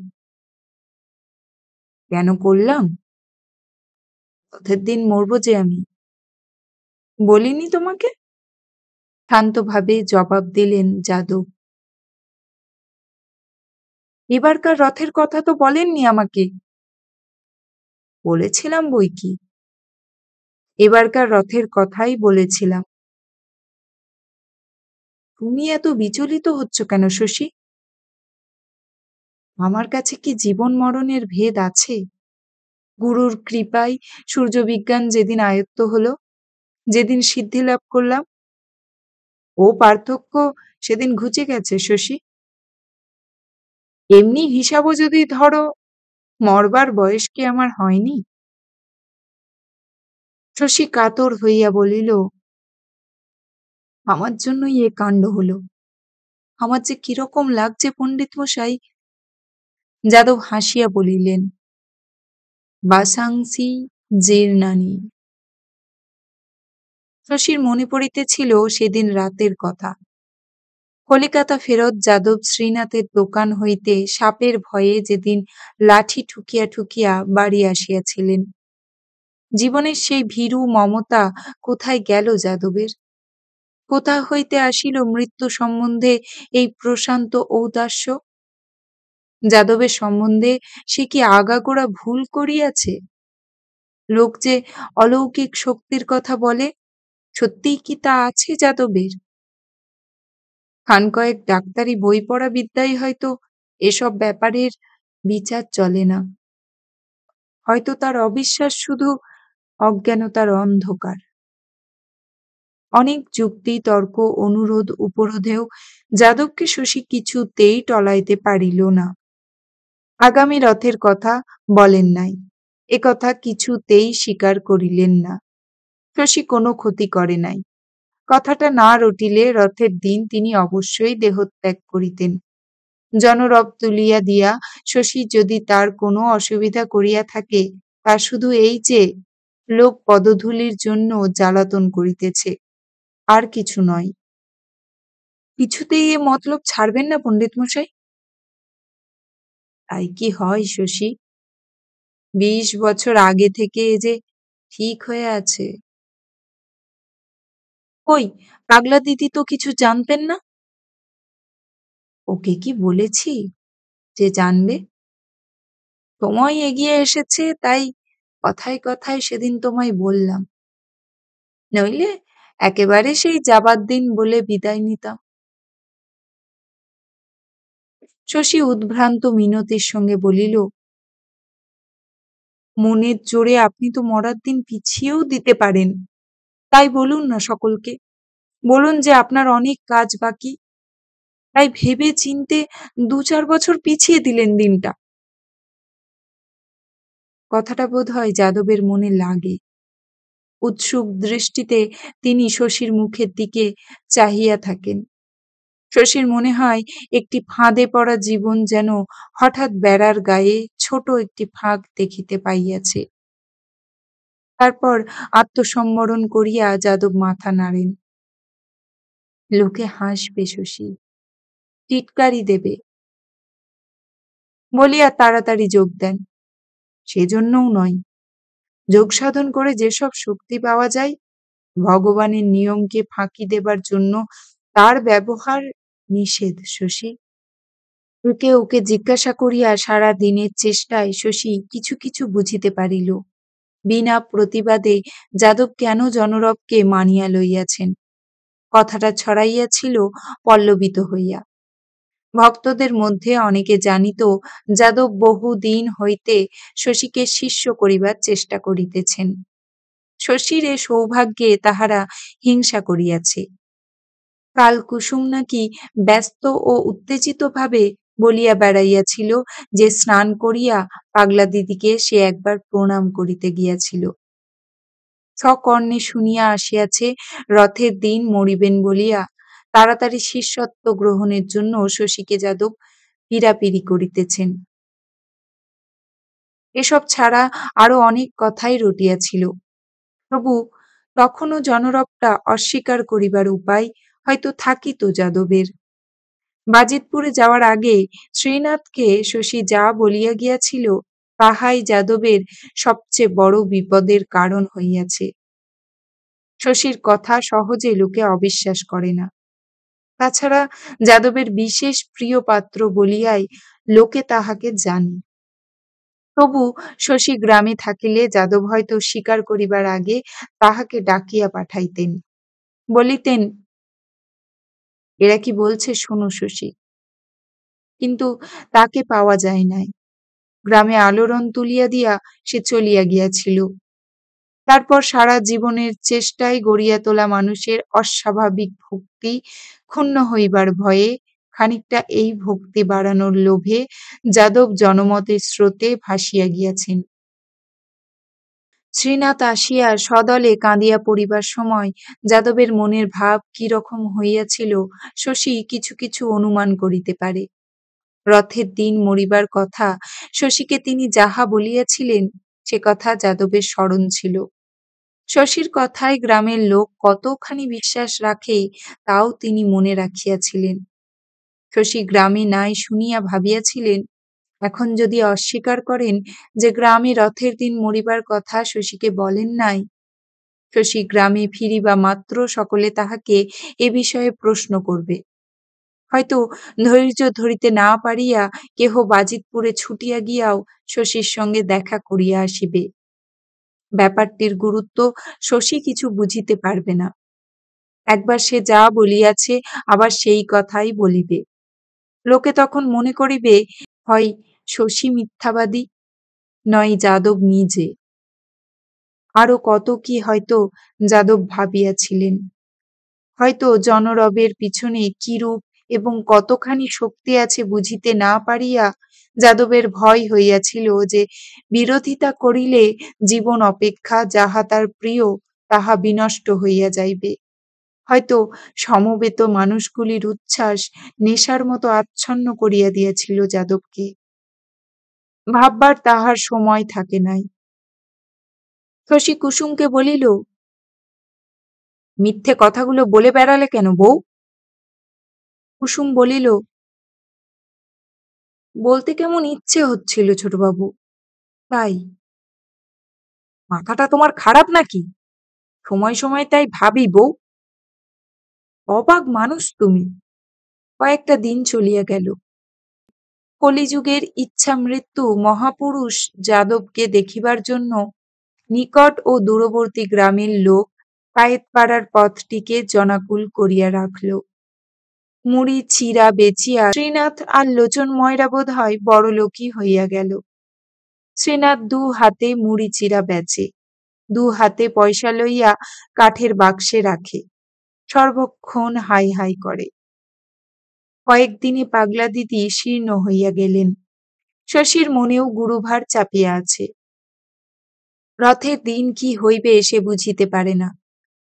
কেন করলাম? রথের দিন মরব যে আমি। বলিনি তোমাকে? শান্তভাবে জবাব দিলেন যাদব। এবারকার রথের কথা তো বলেননি আমাকে। বলেছিলাম বৈকি। এবারকার রথের কথাই বলেছিলাম। তুমি এত বিচলিত হচ্ছ কেন শশী? আমার কাছে কি জীবন মরণের ভেদ আছে? গুরুর কৃপায় সূর্যবিজ্ঞান যেদিন আয়ত্ত হলো, যেদিন সিদ্ধি লাভ করলাম, ও পার্থক্য সেদিন ঘুচে গেছে শশী। এমনি হিসাবও যদি ধরো, মরবার বয়স কি আমার হয়নি? শশী কাতর হইয়া বলিল, আমার জন্যই এ কাণ্ড হলো। আমার যে কিরকম লাগছে পণ্ডিত মশাই। যাদব হাসিয়া বলিলেন, বাসাংসি জীর্ণানি। শশীর মনে পড়িতেছিল সেদিন রাতের কথা। কলিকাতা ফেরত যাদব শ্রীনাথের দোকান হইতে সাপের ভয়ে যেদিন লাঠি ঠুকিয়া ঠুকিয়া বাড়ি আসিয়াছিলেন। জীবনের সেই ভীরু মমতা কোথায় গেল যাদবের? কোথা হইতে আসিল মৃত্যু সম্বন্ধে এই প্রশান্ত ঔদাস্য? যাদবের সম্বন্ধে সে কি আগাগোড়া ভুল করিয়াছে? লোক যে অলৌকিক শক্তির কথা বলে, সত্যিই কি তা আছে যাদবের? খানকয়েক ডাক্তারি বই পড়া বিদ্যায় হয়তো এসব ব্যাপারের বিচার চলে না। হয়তো তার অবিশ্বাস শুধু অজ্ঞানতার অন্ধকার। অনেক যুক্তি তর্ক অনুরোধ উপরোধেও যাদবকে শশী কিছুতেই টলাইতে পারিল না। আগামী রথের কথা বলেন নাই, একথা কিছুতেই স্বীকার করিলেন না। শশী কোনো ক্ষতি করে নাই। কথাটা না রটিলে রথের দিন তিনি অবশ্যই দেহত্যাগ করিতেন। জনরব তুলিয়া দিয়া শশী যদি তার কোনো অসুবিধা করিয়া থাকে, তা শুধু এই যে লোক পদধূলির জন্য জ্বালাতন করিতেছে, আর কিছু নয়। কিছুতেই এ মতলব ছাড়বেন না পণ্ডিত মশাই? তাই কি হয় শশী? ২০ বছর আগে থেকে এ যে ঠিক হয়ে আছে। কই, পাগলা দিদি তো কিছু জানতেন না? ওকে কি বলেছি যে জানবে? সময় এগিয়ে এসেছে তাই কথায় কথায় সেদিন তোমায় বললাম। নইলে একেবারে সেই যাবার দিন বলে বিদায় নিতাম। শশী উদ্ভ্রান্ত মিনতির সঙ্গে বলিল, মনের জোরে আপনি তো মরার দিন পিছিয়েও দিতে পারেন। তাই বলুন না সকলকে। বলুন যে আপনার অনেক কাজ বাকি। তাই ভেবে চিন্তে ২-৪ বছর পিছিয়ে দিলেন দিনটা। কথাটা বোধহয় যাদবের মনে লাগে। উৎসুক দৃষ্টিতে তিনি শশীর মুখের দিকে চাহিয়া থাকেন। শশীর মনে হয় একটি ফাঁদে পড়া জীবন যেন হঠাৎ বেড়ার গায়ে ছোট একটি ফাঁক দেখিতে পাইয়াছে। তারপর আত্মসম্বরণ করিয়া যাদব মাথা নাড়েন। লোকে হাসবে শশী, টিটকারি দেবে বলিয়া তাড়াতাড়ি যোগ দেন। সেজন্যও নয়, যোগ সাধন করে যেসব শক্তি পাওয়া যায়, ভগবানের নিয়মকে ফাঁকি দেবার জন্য তার ব্যবহার নিষেধ শশী। একে ওকে জিজ্ঞাসা করিয়া সারা দিনের চেষ্টায় শশী কিছু কিছু বুঝিতে পারিল। বিনা প্রতিবাদে যাদব কেন জনরবকে মানিয়া লইয়াছেন। কথাটা ছড়াইয়াছিল পল্লবিত হইয়া। ভক্তদের মধ্যে অনেকে জানিত যাদব বহুদিন হইতে শশীকে শিষ্য করিবার চেষ্টা করিতেছেন। শশীর এ সৌভাগ্যে তাহারা হিংসা করিয়াছে। কাল কুসুম নাকি ব্যস্ত ও উত্তেজিতভাবে বলিয়া বেড়াইয়াছিল যে স্নান করিয়া পাগলা দিদিকে সে একবার প্রণাম করিতে গিয়াছিল। সকর্ণে শুনিয়া আসিয়াছে রথের দিন মরিবেন বলিয়া তাড়াতাড়ি শিষ্যত্ব গ্রহণের জন্য শশীকে যাদব পীড়াপিড়ি করিতেছেন। এসব ছাড়া আরো অনেক কথাই রটিয়াছিল। তবু তখনও জনরবটা অস্বীকার করিবার উপায় হয়তো থাকিত যাদবের। বাজিতপুরে যাওয়ার আগে শ্রীনাথকে শশী যা বলিয়া গিয়াছিল তাহাই যাদবের সবচেয়ে বড় বিপদের কারণ হইয়াছে। শশীর কথা সহজে লোকে অবিশ্বাস করে না। তাছাড়া যাদবের বিশেষ প্রিয় পাত্র বলিয়াই লোকে তাহাকে জানে। তবু শশী গ্রামে থাকিলে যাদব হয়তো স্বীকার করিবার আগে তাহাকে ডাকিয়া পাঠাইতেন, বলিতেন, এরা কি বলছে শোনো শশী। কিন্তু তাকে পাওয়া যায় নাই। গ্রামে আলোড়ন তুলিয়া দিয়া সে চলিয়া গিয়াছিল। তারপর সারা জীবনের চেষ্টায় গড়িয়া তোলা মানুষের অস্বাভাবিক ভক্তি ক্ষুণ্ণ হইবার ভয়ে, খানিকটা এই ভক্তি বাড়ানোর লোভে যাদব জনমতের স্রোতে ভাসিয়া গিয়াছেন। শ্রীনাথ আসিয়া সদলে কাঁদিয়া পড়িবার সময় যাদবের মনের ভাব কি রকম হইয়াছিল শশী কিছু কিছু অনুমান করিতে পারে। রথের দিন মরিবার কথা শশীকে তিনি যাহা বলিয়াছিলেন সে কথা যাদবের স্মরণ ছিল। শশীর কথায় গ্রামের লোক কতখানি বিশ্বাস রাখে তাও তিনি মনে রাখিয়াছিলেন। শশী গ্রামে নাই শুনিয়া ভাবিয়াছিলেন, এখন যদি অস্বীকার করেন যে গ্রামে রথের দিন মরিবার কথা শশীকে বলেন নাই, শশী গ্রামে ফিরিবা মাত্র সকলে তাহাকে এ বিষয়ে প্রশ্ন করবে। হয়তো ধৈর্য ধরিতে না পারিয়া কেহ বাজিতপুরে ছুটিয়া গিয়াও শশীর সঙ্গে দেখা করিয়া আসিবে। ব্যাপারটির গুরুত্ব শশী কিছু বুঝিতে পারবে না। একবার সে যা বলিয়াছে আবার সেই কথাই বলিবে। লোকে তখন মনে করিবে হয় শশী মিথ্যাবাদী, নয় যাদব নিজে। আরো কত কি হয়তো যাদব ভাবিয়াছিলেন। হয়তো জনরবের পিছনে কিরূপ এবং কতখানি শক্তি আছে বুঝিতে না পারিয়া যাদবের ভয় হইয়াছিল যে বিরোধিতা করিলে জীবন অপেক্ষা যাহা তার প্রিয় তাহা বিনষ্ট হইয়া যাইবে। হয়তো সমবেত মানুষগুলির উচ্ছ্বাস নেশার মতো আচ্ছন্ন করিয়া দিয়াছিল যাদবকে। ভাববার তাহার সময় থাকে নাই। শশী কুসুমকে বলিল, মিথ্যে কথাগুলো বলে বেড়ালে কেন বউ? কুসুম বলিল, বলতে কেমন ইচ্ছে হচ্ছিল ছোটবাবু, তাই। মাথাটা তোমার খারাপ নাকি? সময় সময় তাই ভাবি বউ। অবাক মানুষ তুমি। কয়েকটা দিন চলিয়া গেল। কলিযুগের ইচ্ছামৃত্যু মহাপুরুষ যাদবকে দেখিবার জন্য নিকট ও দূরবর্তী গ্রামের লোক পায়েতপাড়ার পথটিকে জনাকুল করিয়া রাখল। মুড়ি চিড়া বেচিয়া শ্রীনাথ আর লোচন ময়রা বোধ হয় বড়লোকই হইয়া গেল। শ্রীনাথ দু হাতে মুড়ি চিড়া বেচে, দু হাতে পয়সা লইয়া কাঠের বাক্সে রাখে, সর্বক্ষণ হাই হাই করে। কয়েকদিনে পাগলা দিদি শীর্ণ হইয়া গেলেন। শশীর মনেও গুরুভার চাপিয়া আছে। রথের দিন কি হইবে সে বুঝিতে পারে না।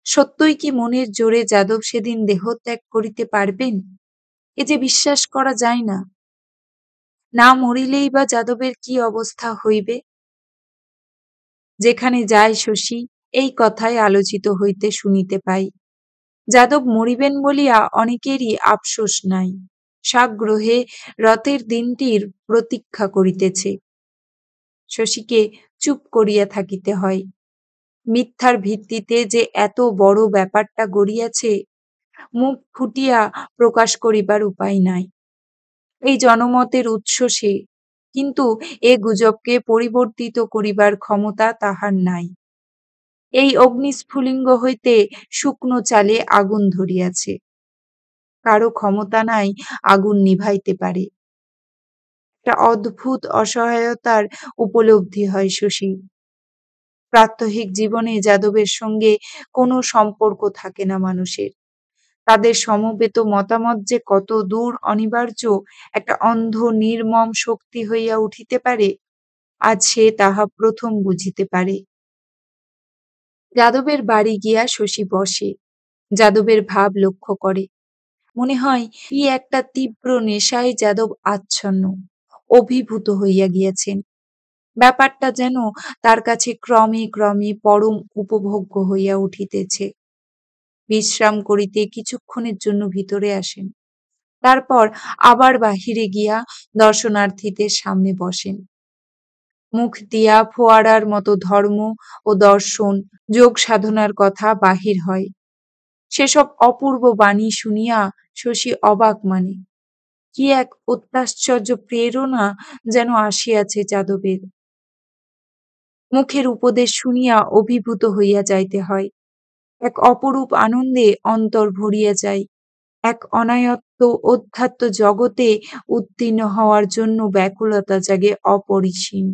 সত্যই কি মনের জোরে যাদব সেদিন দেহত্যাগ করিতে পারবেন? এ যে বিশ্বাস করা যায় না। না মরিলেই বা যাদবের কি অবস্থা হইবে? যেখানে যায় শশী এই কথাই আলোচিত হইতে শুনিতে পাই। যাদব মরিবেন বলিয়া অনেকেরই আফসোস নাই, সাগ্রহে রথের দিনটির প্রতীক্ষা করিতেছে। শশীকে চুপ করিয়া থাকিতে হয়। মিথ্যার ভিত্তিতে যে এত বড় ব্যাপারটা গড়িয়াছে, মুখ ফুটিয়া প্রকাশ করিবার উপায় নাই। এই জনমতের উৎস সে, কিন্তু এ গুজবকে পরিবর্তিত করিবার ক্ষমতা তাহার নাই। এই অগ্নিস্ফুলিঙ্গ হইতে শুকনো চালে আগুন ধরিয়াছে, কারো ক্ষমতা নাই আগুন নিভাইতে পারে। একটা অদ্ভুত অসহায়তার উপলব্ধি হয় শশীর। প্রাত্যহিক জীবনে যাদবের সঙ্গে কোনো সম্পর্ক থাকে না মানুষের। তাদের সমবেত মতামত যে কত দূর অনিবার্য একটা অন্ধ নির্মম শক্তি হইয়া উঠিতে পারে, আজ সে তাহা প্রথম বুঝিতে পারে। যাদবের বাড়ি গিয়া শশী বসে, যাদবের ভাব লক্ষ্য করে। মনে হয় কি একটা তীব্র নেশায় যাদব আচ্ছন্ন, অভিভূত হইয়া গিয়াছেন। ব্যাপারটা যেন তার কাছে ক্রমে ক্রমে পরম উপভোগ্য হইয়া উঠিতেছে। বিশ্রাম করিতে কিছুক্ষণের জন্য ভিতরে আসেন, তারপর আবার বাহিরে গিয়া দর্শনার্থীদের সামনে বসেন। মুখ দিয়া ফোয়ারার মতো ধর্ম ও দর্শন, যোগ সাধনার কথা বাহির হয়। সেসব অপূর্ব বাণী শুনিয়া শশী অবাক মানে। কি এক অত্যাশ্চর্য প্রেরণা যেন আসিয়াছে যাদবের। মুখের উপদেশ শুনিয়া অভিভূত হইয়া যাইতে হয়। এক অপরূপ আনন্দে অন্তর ভরিয়া যায়। এক অনায়ত্ত অধ্যাত্ম জগতে উত্তীর্ণ হওয়ার জন্য ব্যাকুলতা জাগে অপরিসীম।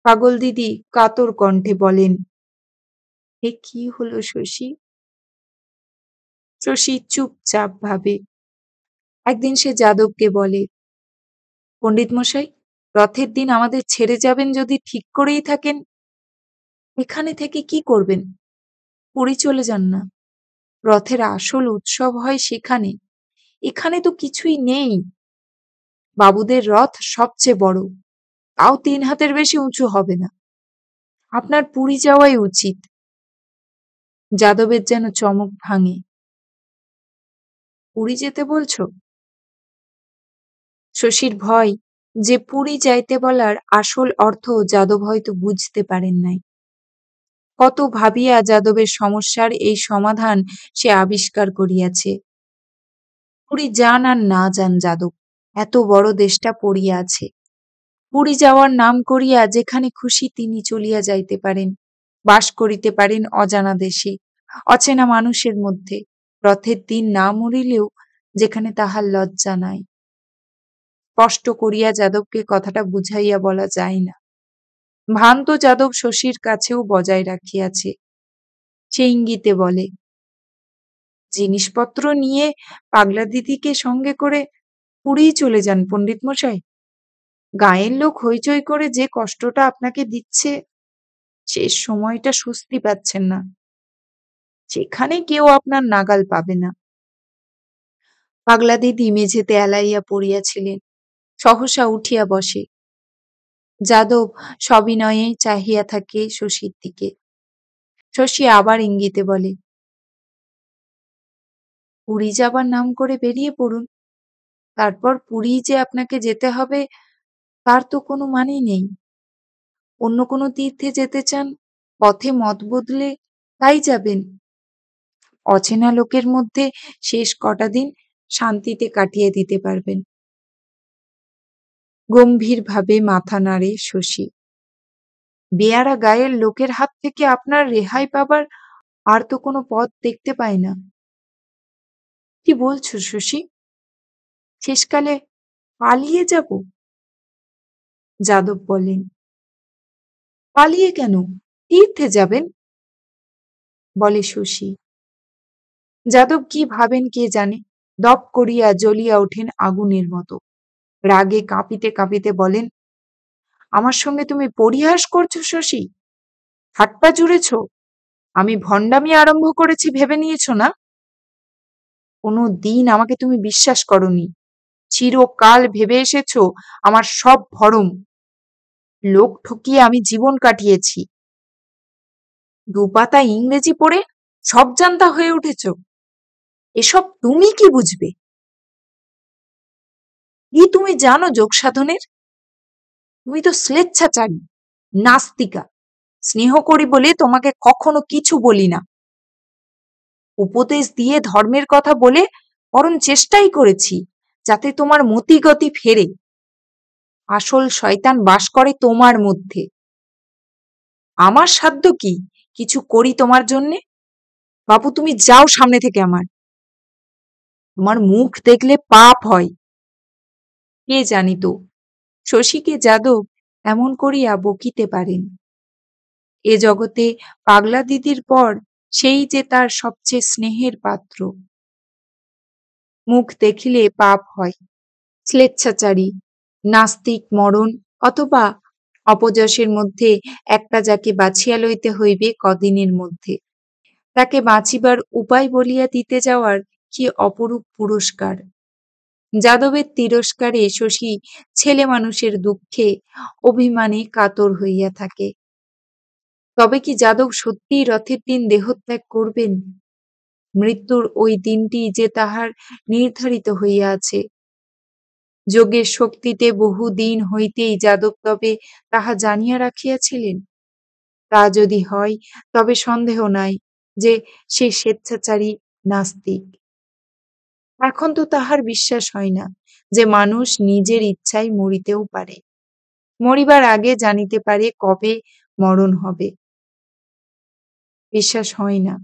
পাগল দিদি কাতর কণ্ঠে বলেন, এ কি হলো শশী? শশী চুপচাপ ভাবে। একদিন সে যাদবকে বলে, পণ্ডিত মশাই, রথের দিন আমাদের ছেড়ে যাবেন যদি ঠিক করেই থাকেন, এখানে থেকে কি করবেন? পুরী চলে যান না। রথের আসল উৎসব হয় সেখানে, এখানে তো কিছুই নেই। বাবুদের রথ সবচেয়ে বড়, তাও 3 হাতের বেশি উঁচু হবে না। আপনার পুরী যাওয়াই উচিত। যাদবের যেন চমক ভাঙে। পুরী যেতে বলছো? শশীর ভয় যে পুরী যাইতে বলার আসল অর্থ যাদব হয়তো বুঝতে পারেন নাই। কত ভাবিয়া যাদবের সমস্যার এই সমাধান সে আবিষ্কার করিয়াছে। পুরী যান আর না যান যাদব, এত বড় দেশটা পড়িয়া আছে। পুরী যাওয়ার নাম করিয়া যেখানে খুশি তিনি চলিয়া যাইতে পারেন, বাস করিতে পারেন অজানা দেশে, অচেনা মানুষের মধ্যে, রথের দিন না মরিলেও যেখানে তাহার লজ্জা নাই। স্পষ্ট করিয়া যাদবকে কথাটা বুঝাইয়া বলা যায় না। ভ্রান্ত যাদব শশীর কাছেও বজায় রাখিয়াছে। সে ইঙ্গিতে বলে, জিনিসপত্র নিয়ে পাগলা দিদিকে সঙ্গে করে পুরীই চলে যান পণ্ডিত মশাই। গাঁয়ের লোক হইচই করে যে কষ্টটা আপনাকে দিচ্ছে, শেষ সময়টা স্বস্তি পাচ্ছেন না, সেখানে কেউ আপনার নাগাল পাবে না। পাগলা দিদি মেঝেতে এলাইয়া পড়িয়াছিলেন, সহসা উঠিয়া বসে। যাদব সবিনয়ে চাহিয়া থাকে শশীর দিকে। শশী আবার ইঙ্গিতে বলে, পুরী যাবার নাম করে বেরিয়ে পড়ুন। তারপর পুরী যে আপনাকে যেতে হবে তার তো কোনো মানে নেই। অন্য কোনো তীর্থে যেতে চান, পথে মত বদলে তাই যাবেন। অচেনা লোকের মধ্যে শেষ কটা দিন শান্তিতে কাটিয়ে দিতে পারবেন। গম্ভীরভাবে মাথা নাড়ে শশী। বেয়ারা গায়ের লোকের হাত থেকে আপনার রেহাই পাবার আর তো কোনো পথ দেখতে পাই না। কি বলছো শশী? শেষকালে পালিয়ে যাব? যাদব বলেন, পালিয়ে কেন? তীর্থে যাবেন, বলে শশী। যাদব কি ভাবেন কে জানে, দপ করিয়া জ্বলিয়া ওঠেন আগুনের মতো। রাগে কাঁপিতে কাঁপিতে বলেন, আমার সঙ্গে তুমি পরিহাস করছো শশী? ঠাট্টা জুড়েছ? আমি ভণ্ডামি আরম্ভ করেছি ভেবে নিয়েছ না? কোনো দিন আমাকে তুমি বিশ্বাস করনি, চিরকাল ভেবে এসেছ আমার সব ভরম। লোক ঠকিয়ে আমি জীবন কাটিয়েছি। দুপাতা ইংরেজি পড়ে সব জানতা হয়ে উঠেছ। এসব তুমি কি বুঝবে? কি তুমি জানো যোগ সাধনের? তুমি তো স্লেচ্ছাচারী, নাস্তিকা। স্নেহ করি বলে তোমাকে কখনো কিছু বলি না। উপদেশ দিয়ে ধর্মের কথা বলে বরং চেষ্টাই করেছি যাতে তোমার মতিগতি ফেরে। আসল শয়তান বাস করে তোমার মধ্যে। আমার সাধ্য কি কিছু করি তোমার জন্যে? বাপু, তুমি যাও সামনে থেকে আমার। তোমার মুখ দেখলে পাপ হয়। কে জানিত শশীকে যাদব এমন করিয়া বকিতে পারেন। এ জগতে পাগলা দিদির পর সেই যে তার সবচেয়ে স্নেহের পাত্র। মুখ দেখিলে পাপ হয়। স্লেচ্ছাচারী, নাস্তিক মরণ অথবা অপযশের মধ্যে একটা যাকে বাছিয়া লইতে হইবে কদিনের মধ্যে, তাকে বাঁচিবার উপায় বলিয়া দিতে যাওয়ার কি অপরূপ পুরস্কার! যাদবের তিরস্কারে শশী ছেলে মানুষের দুঃখে অভিমানে কাতর হইয়া থাকে। তবে কি যাদব সত্যিই রথের দিন দেহত্যাগ করবেন? মৃত্যুর ওই দিনটি যে তাহার নির্ধারিত হইয়া আছে। যোগের শক্তিতে বহু দিন হইতেই যাদব তবে তাহা জানিয়া রাখিয়াছিলেন। তা যদি হয় তবে সন্দেহ নাই যে সে স্বেচ্ছাচারী নাস্তিক। এখন তো তাহার বিশ্বাস হয় না যে মানুষ নিজের ইচ্ছায় মরিতেও পারে, মরিবার আগে জানিতে পারে কবে মরণ হবে। বিশ্বাস হয় না।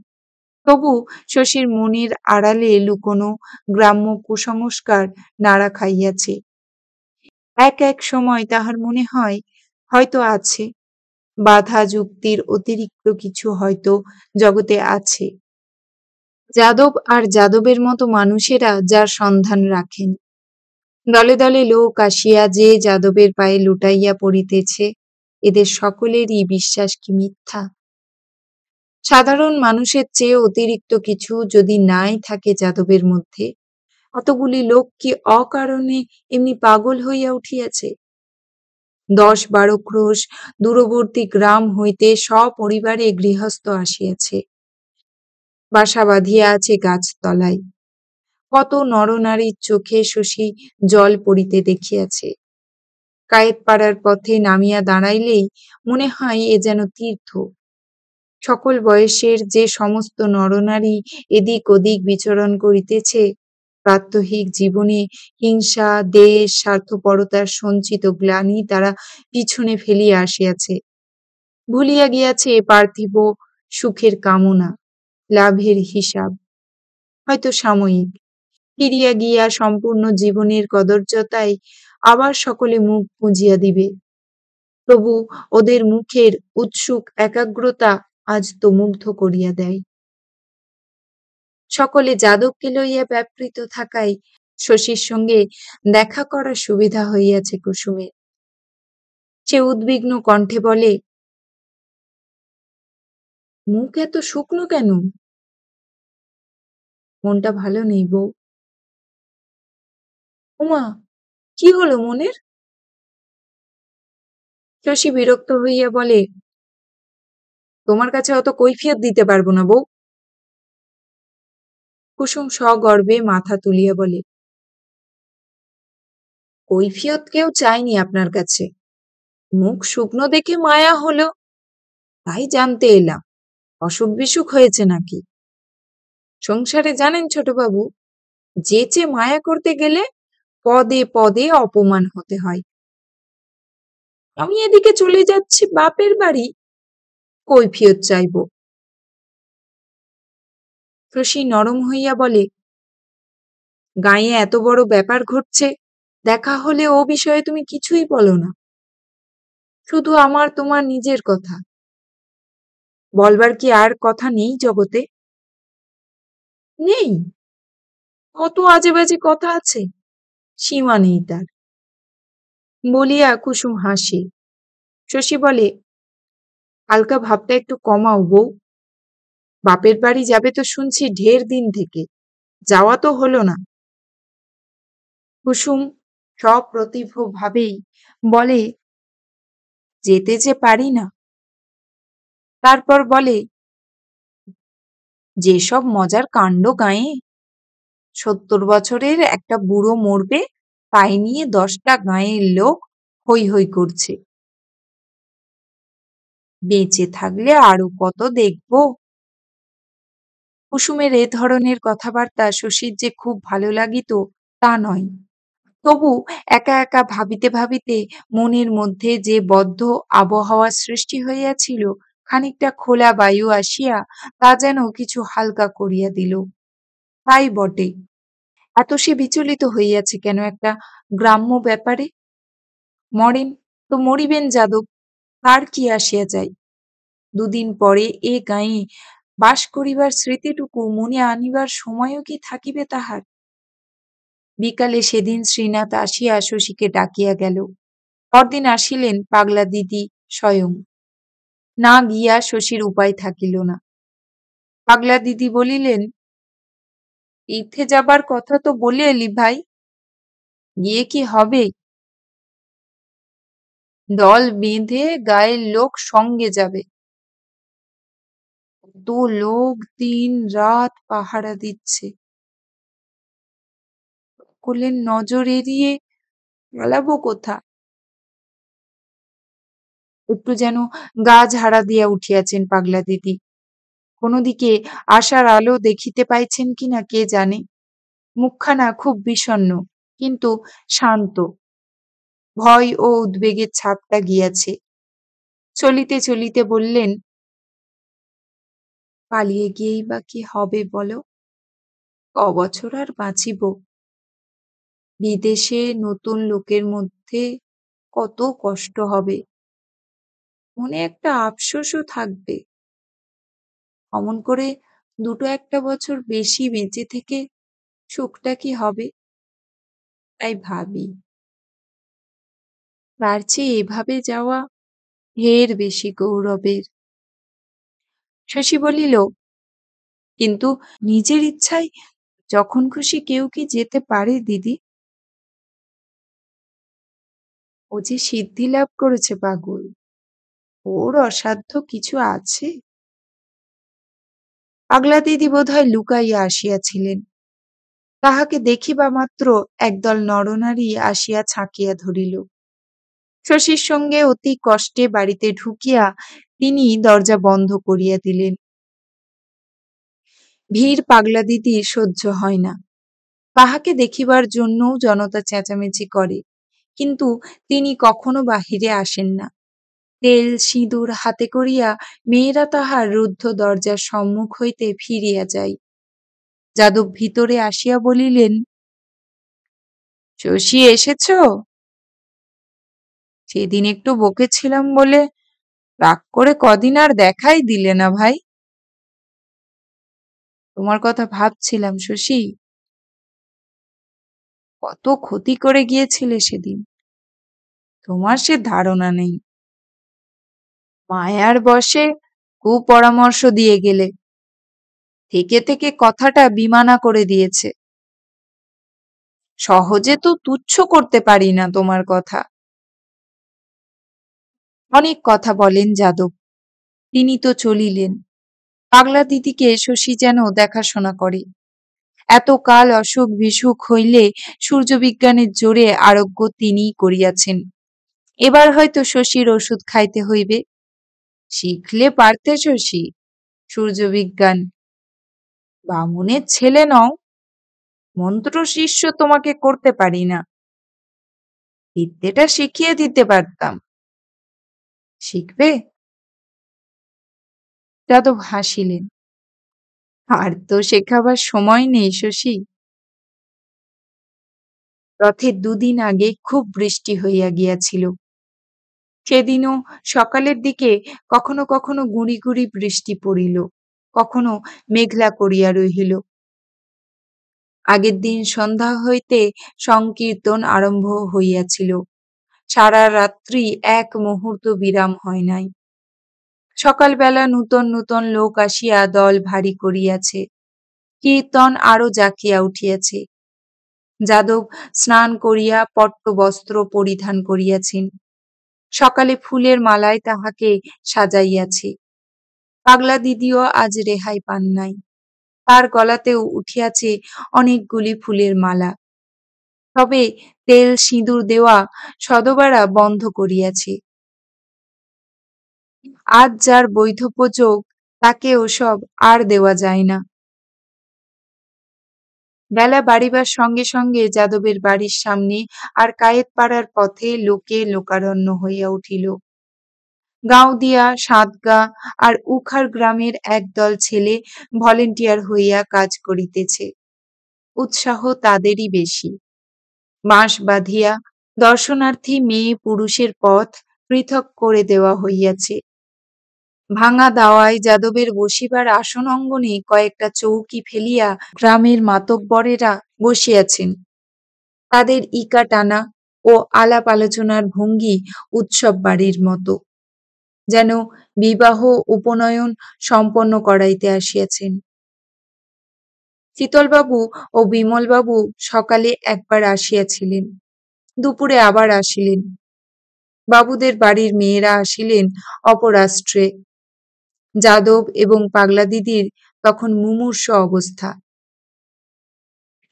তবু শশীর মনের আড়ালে লুকোনো গ্রাম্য কুসংস্কার নাড়া খাইয়াছে। এক এক সময় তাহার মনে হয় হয়তো আছে, বাধা যুক্তির অতিরিক্ত কিছু হয়তো জগতে আছে। যাদব আর যাদবের মতো মানুষেরা যার সন্ধান রাখেন। দলে দলে লোক আসিয়া যে যাদবের পায়ে লুটাইয়া পড়িতেছে, এদের সকলেরই বিশ্বাস কি মিথ্যা? সাধারণ মানুষের চেয়ে অতিরিক্ত কিছু যদি নাই থাকে যাদবের মধ্যে, অতগুলি লোক কি অকারণে এমনি পাগল হইয়া উঠিয়াছে? 10-12 ক্রোশ দূরবর্তী গ্রাম হইতে সপরিবারে গৃহস্থ আসিয়াছে, বাসা বাঁধিয়া আছে গাছতলায়। কত নরনারীর চোখে শশী জল পড়িতে দেখিয়াছে। কায়েতপাড়ার পথে নামিয়া দাঁড়াইলেই মনে হয় এ যেন তীর্থ। সকল বয়সের যে সমস্ত নরনারী এদিক ওদিক বিচরণ করিতেছে, প্রাত্যহিক জীবনে হিংসা, দেশ, স্বার্থপরতার সঞ্চিত গ্লানি তারা পিছনে ফেলিয়া আসিয়াছে। ভুলিয়া গিয়াছে পার্থিব সুখের কামনা, লাভের হিসাব হয়তো সাময়িক। ফিরিয়া গিয়া সম্পূর্ণ জীবনের কদর্যতায় আবার সকলে মুখ বুজিয়া দিবে। তবু ওদের মুখের উৎসুক একাগ্রতা আজ তো মুগ্ধ করিয়া দেয়। সকলে যাদবকে লইয়া ব্যাপৃত থাকায় শশীর সঙ্গে দেখা করার সুবিধা হইয়াছে কুসুমের। সে উদ্বিগ্ন কণ্ঠে বলে, মুখ এত শুকনো কেন? মনটা ভালো নেই বউ। ওমা, কি হলো মনের? শশী বিরক্ত হইয়া বলে, তোমার কাছে অত কৈফিয়ত দিতে পারবো না বউ। কুসুম সগর্বে মাথা তুলিয়া বলে, কৈফিয়ত কেউ চায়নি আপনার কাছে। মুখ শুকনো দেখে মায়া হলো, তাই জানতে এলাম অসুখ বিসুখ হয়েছে নাকি। সংসারে জানেন ছোটবাবু, যেচে মায়া করতে গেলে পদে পদে অপমান হতে হয়। আমি এদিকে চলে যাচ্ছি বাপের বাড়ি, কৈফিয়ত চাইব। শশী নরম হইয়া বলে, গাঁয়ে এত বড় ব্যাপার ঘটছে, দেখা হলে ও বিষয়ে তুমি কিছুই বলো না। শুধু আমার তোমার নিজের কথা, বলবার কি আর কথা নেই জগতে? নেই, কত আজে বাজে কথা আছে, সীমা নেই তার। বলিয়া কুসুম হাসে। শশী বলে, হালকা ভাবটা একটু কমাও বউ। বাপের বাড়ি যাবে তো শুনছি ঢের দিন থেকে, যাওয়া তো হলো না। কুসুম সপ্রতিভ ভাবেই বলে, যেতে যে পারি না। তারপর বলে, যেসব মজার কাণ্ড গাঁয়ে, 70 বছরের একটা বুড়ো মরবে তাই নিয়ে 10টা গাঁয়ের লোক হৈ হৈ করছে। বেঁচে থাকলে আরো কত দেখব। কুসুমের এ ধরনের কথাবার্তা শশীর যে খুব ভালো লাগিত তা নয়। তবু একা একা ভাবিতে ভাবিতে মনের মধ্যে যে বদ্ধ আবহাওয়া সৃষ্টি হইয়াছিল, খানিকটা খোলা বায়ু আসিয়া তা যেন কিছু হালকা করিয়া দিল। তাই বটে, এত সে বিচলিত হইয়াছে কেন একটা গ্রাম্য ব্যাপারে? মরেন তো মরিবেন যাদব, তার কি আসিয়া যায়? দুদিন পরে এ গাঁয়ে বাস করিবার স্মৃতিটুকু মনে আনিবার সময়ও কি থাকিবে তাহার? বিকালে সেদিন শ্রীনাথ আসিয়া শশীকে ডাকিয়া গেল। পরদিন আসিলেন পাগলা দিদি স্বয়ং। না গিয়া শশীর উপায় থাকিল না। পাগলা দিদি বলিলেন, তীর্থে যাবার কথা তো বলে এলি ভাই, গিয়ে কি হবে? দল বেঁধে গায়ের লোক সঙ্গে যাবে। কত লোক দিন রাত পাহারা দিচ্ছে, সকলের নজর এড়িয়ে পালাবো কোথা? একটু যেন গা ঝাড়া দিয়া উঠিয়াছেন পাগলা দিদি। কোনো দিকে আশার আলো দেখিতে পাইছেন কিনা কে জানে। মুখখানা খুব বিষণ্ণ, কিন্তু শান্ত। ভয় ও উদ্বেগের ছাপটা গিয়াছে। চলিতে চলিতে বললেন, পালিয়ে গিয়েই বা কি হবে বলো? কবছর আর বাঁচিব? বিদেশে নতুন লোকের মধ্যে কত কষ্ট হবে, মনে একটা আফসোসও থাকবে। অমন করে দুটো একটা বছর বেশি বেঁচে থেকে সুখটা কি হবে? তাই ভাবি, তার চেয়ে এভাবে যাওয়া ঢের বেশি গৌরবের। শশী বলিল, কিন্তু নিজের ইচ্ছায় যখন খুশি কেউ কি যেতে পারে দিদি? ও যে সিদ্ধি লাভ করেছে পাগল, ওর অসাধ্য কিছু আছে? পাগলা দিদি বোধহয় লুকাইয়া আসিয়াছিলেন। তাহাকে দেখিবা মাত্র একদল নরনারী আসিয়া ছাকিয়া ধরিল। শশীর সঙ্গে অতি কষ্টে বাড়িতে ঢুকিয়া তিনি দরজা বন্ধ করিয়া দিলেন। ভিড় পাগলা দিদির সহ্য হয় না। তাহাকে দেখিবার জন্যও জনতা চেঁচামেচি করে, কিন্তু তিনি কখনো বাহিরে আসেন না। তেল সিঁদুর হাতে করিয়া মেয়েরা তাহার রুদ্ধ দরজার সম্মুখ হইতে ফিরিয়া যায়। যাদব ভিতরে আসিয়া বলিলেন, শশী এসেছ? সেদিন একটু বকেছিলাম বলে রাগ করে কদিন আর দেখাই দিলে না ভাই। তোমার কথা ভাবছিলাম শশী, কত ক্ষতি করে গিয়েছিলে সেদিন, তোমার সে ধারণা নেই। মায়ার বশে কুপরামর্শ দিয়ে গেলে, থেকে থেকে কথাটা বিমানা করে দিয়েছে। সহজে তো তুচ্ছ করতে পারি না তোমার কথা। অনেক কথা বলেন যাদব, তিনি তো চলিলেন। পাগলা দিদিকে শশী যেন দেখাশোনা করে। এতকাল অসুখ বিসুখ হইলে সূর্যবিজ্ঞানের জোরে আরোগ্য তিনিই করিয়াছেন। এবার হয়তো শশীর ওষুধ খাইতে হইবে। শিখলে পারতে শশী, সূর্যবিজ্ঞান। বামুনের ছেলে নও, মন্ত্র শিষ্য তোমাকে করতে পারি না, বিদ্যেটা শিখিয়ে দিতে পারতাম। শিখবে? যাদব হাসিলেন। আর তো শেখাবার সময় নেই শশী। রথের দুদিন আগে খুব বৃষ্টি হইয়া গিয়াছিল। সেদিনও সকালের দিকে কখনো কখনো গুঁড়ি গুঁড়ি বৃষ্টি পড়িল, কখনো মেঘলা করিয়া রহিল। আগের দিন সন্ধ্যা হইতে সংকীর্তন আরম্ভ হইয়াছিল। সারা রাত্রি এক মুহূর্ত বিরাম হয় নাই। সকালবেলা নূতন নূতন লোক আসিয়া দল ভারী করিয়াছে। কীর্তন আরো জাকিয়া উঠিয়াছে। যাদব স্নান করিয়া পট্ট বস্ত্র পরিধান করিয়াছেন। সকালে ফুলের মালায় তাহাকে সাজাইয়াছে। পাগলা দিদিও আজ রেহাই পান নাই। তার গলাতেও উঠিয়াছে অনেকগুলি ফুলের মালা। তবে তেল সিঁদুর দেওয়া সধবারা বন্ধ করিয়াছে। আজ যার বৈধব্যযোগ তাকে ওসব আর দেওয়া যায় না। বেলা বাড়িবার সঙ্গে সঙ্গে যাদবের বাড়ির সামনে আর কায়েতপাড়ার পথে লোকে লোকারণ্য হইয়া উঠিল। গাঁওদিয়া, সাতগাঁ আর উখার গ্রামের একদল ছেলে ভলেন্টিয়ার হইয়া কাজ করিতেছে। উৎসাহ তাদেরই বেশি। বাঁশ বাঁধিয়া দর্শনার্থী মেয়ে পুরুষের পথ পৃথক করে দেওয়া হইয়াছে। ভাঙা দাওয়ায় যাদবের বসিবার আসন অঙ্গনে কয়েকটা চৌকি ফেলিয়া গ্রামের মাতব্বরেরা বসিয়াছেন। তাদের ইকা টানা ও আলাপ আলোচনার ভঙ্গি উৎসব বাড়ির মতো, যেন বিবাহ উপনয়ন সম্পন্ন করাইতে আসিয়াছেন। শীতলবাবু ও বিমলবাবু সকালে একবার আসিয়াছিলেন, দুপুরে আবার আসিলেন। বাবুদের বাড়ির মেয়েরা আসিলেন অপরাষ্ট্রে। যাদব এবং পাগলা দিদির তখন মুমূর্ষু অবস্থা।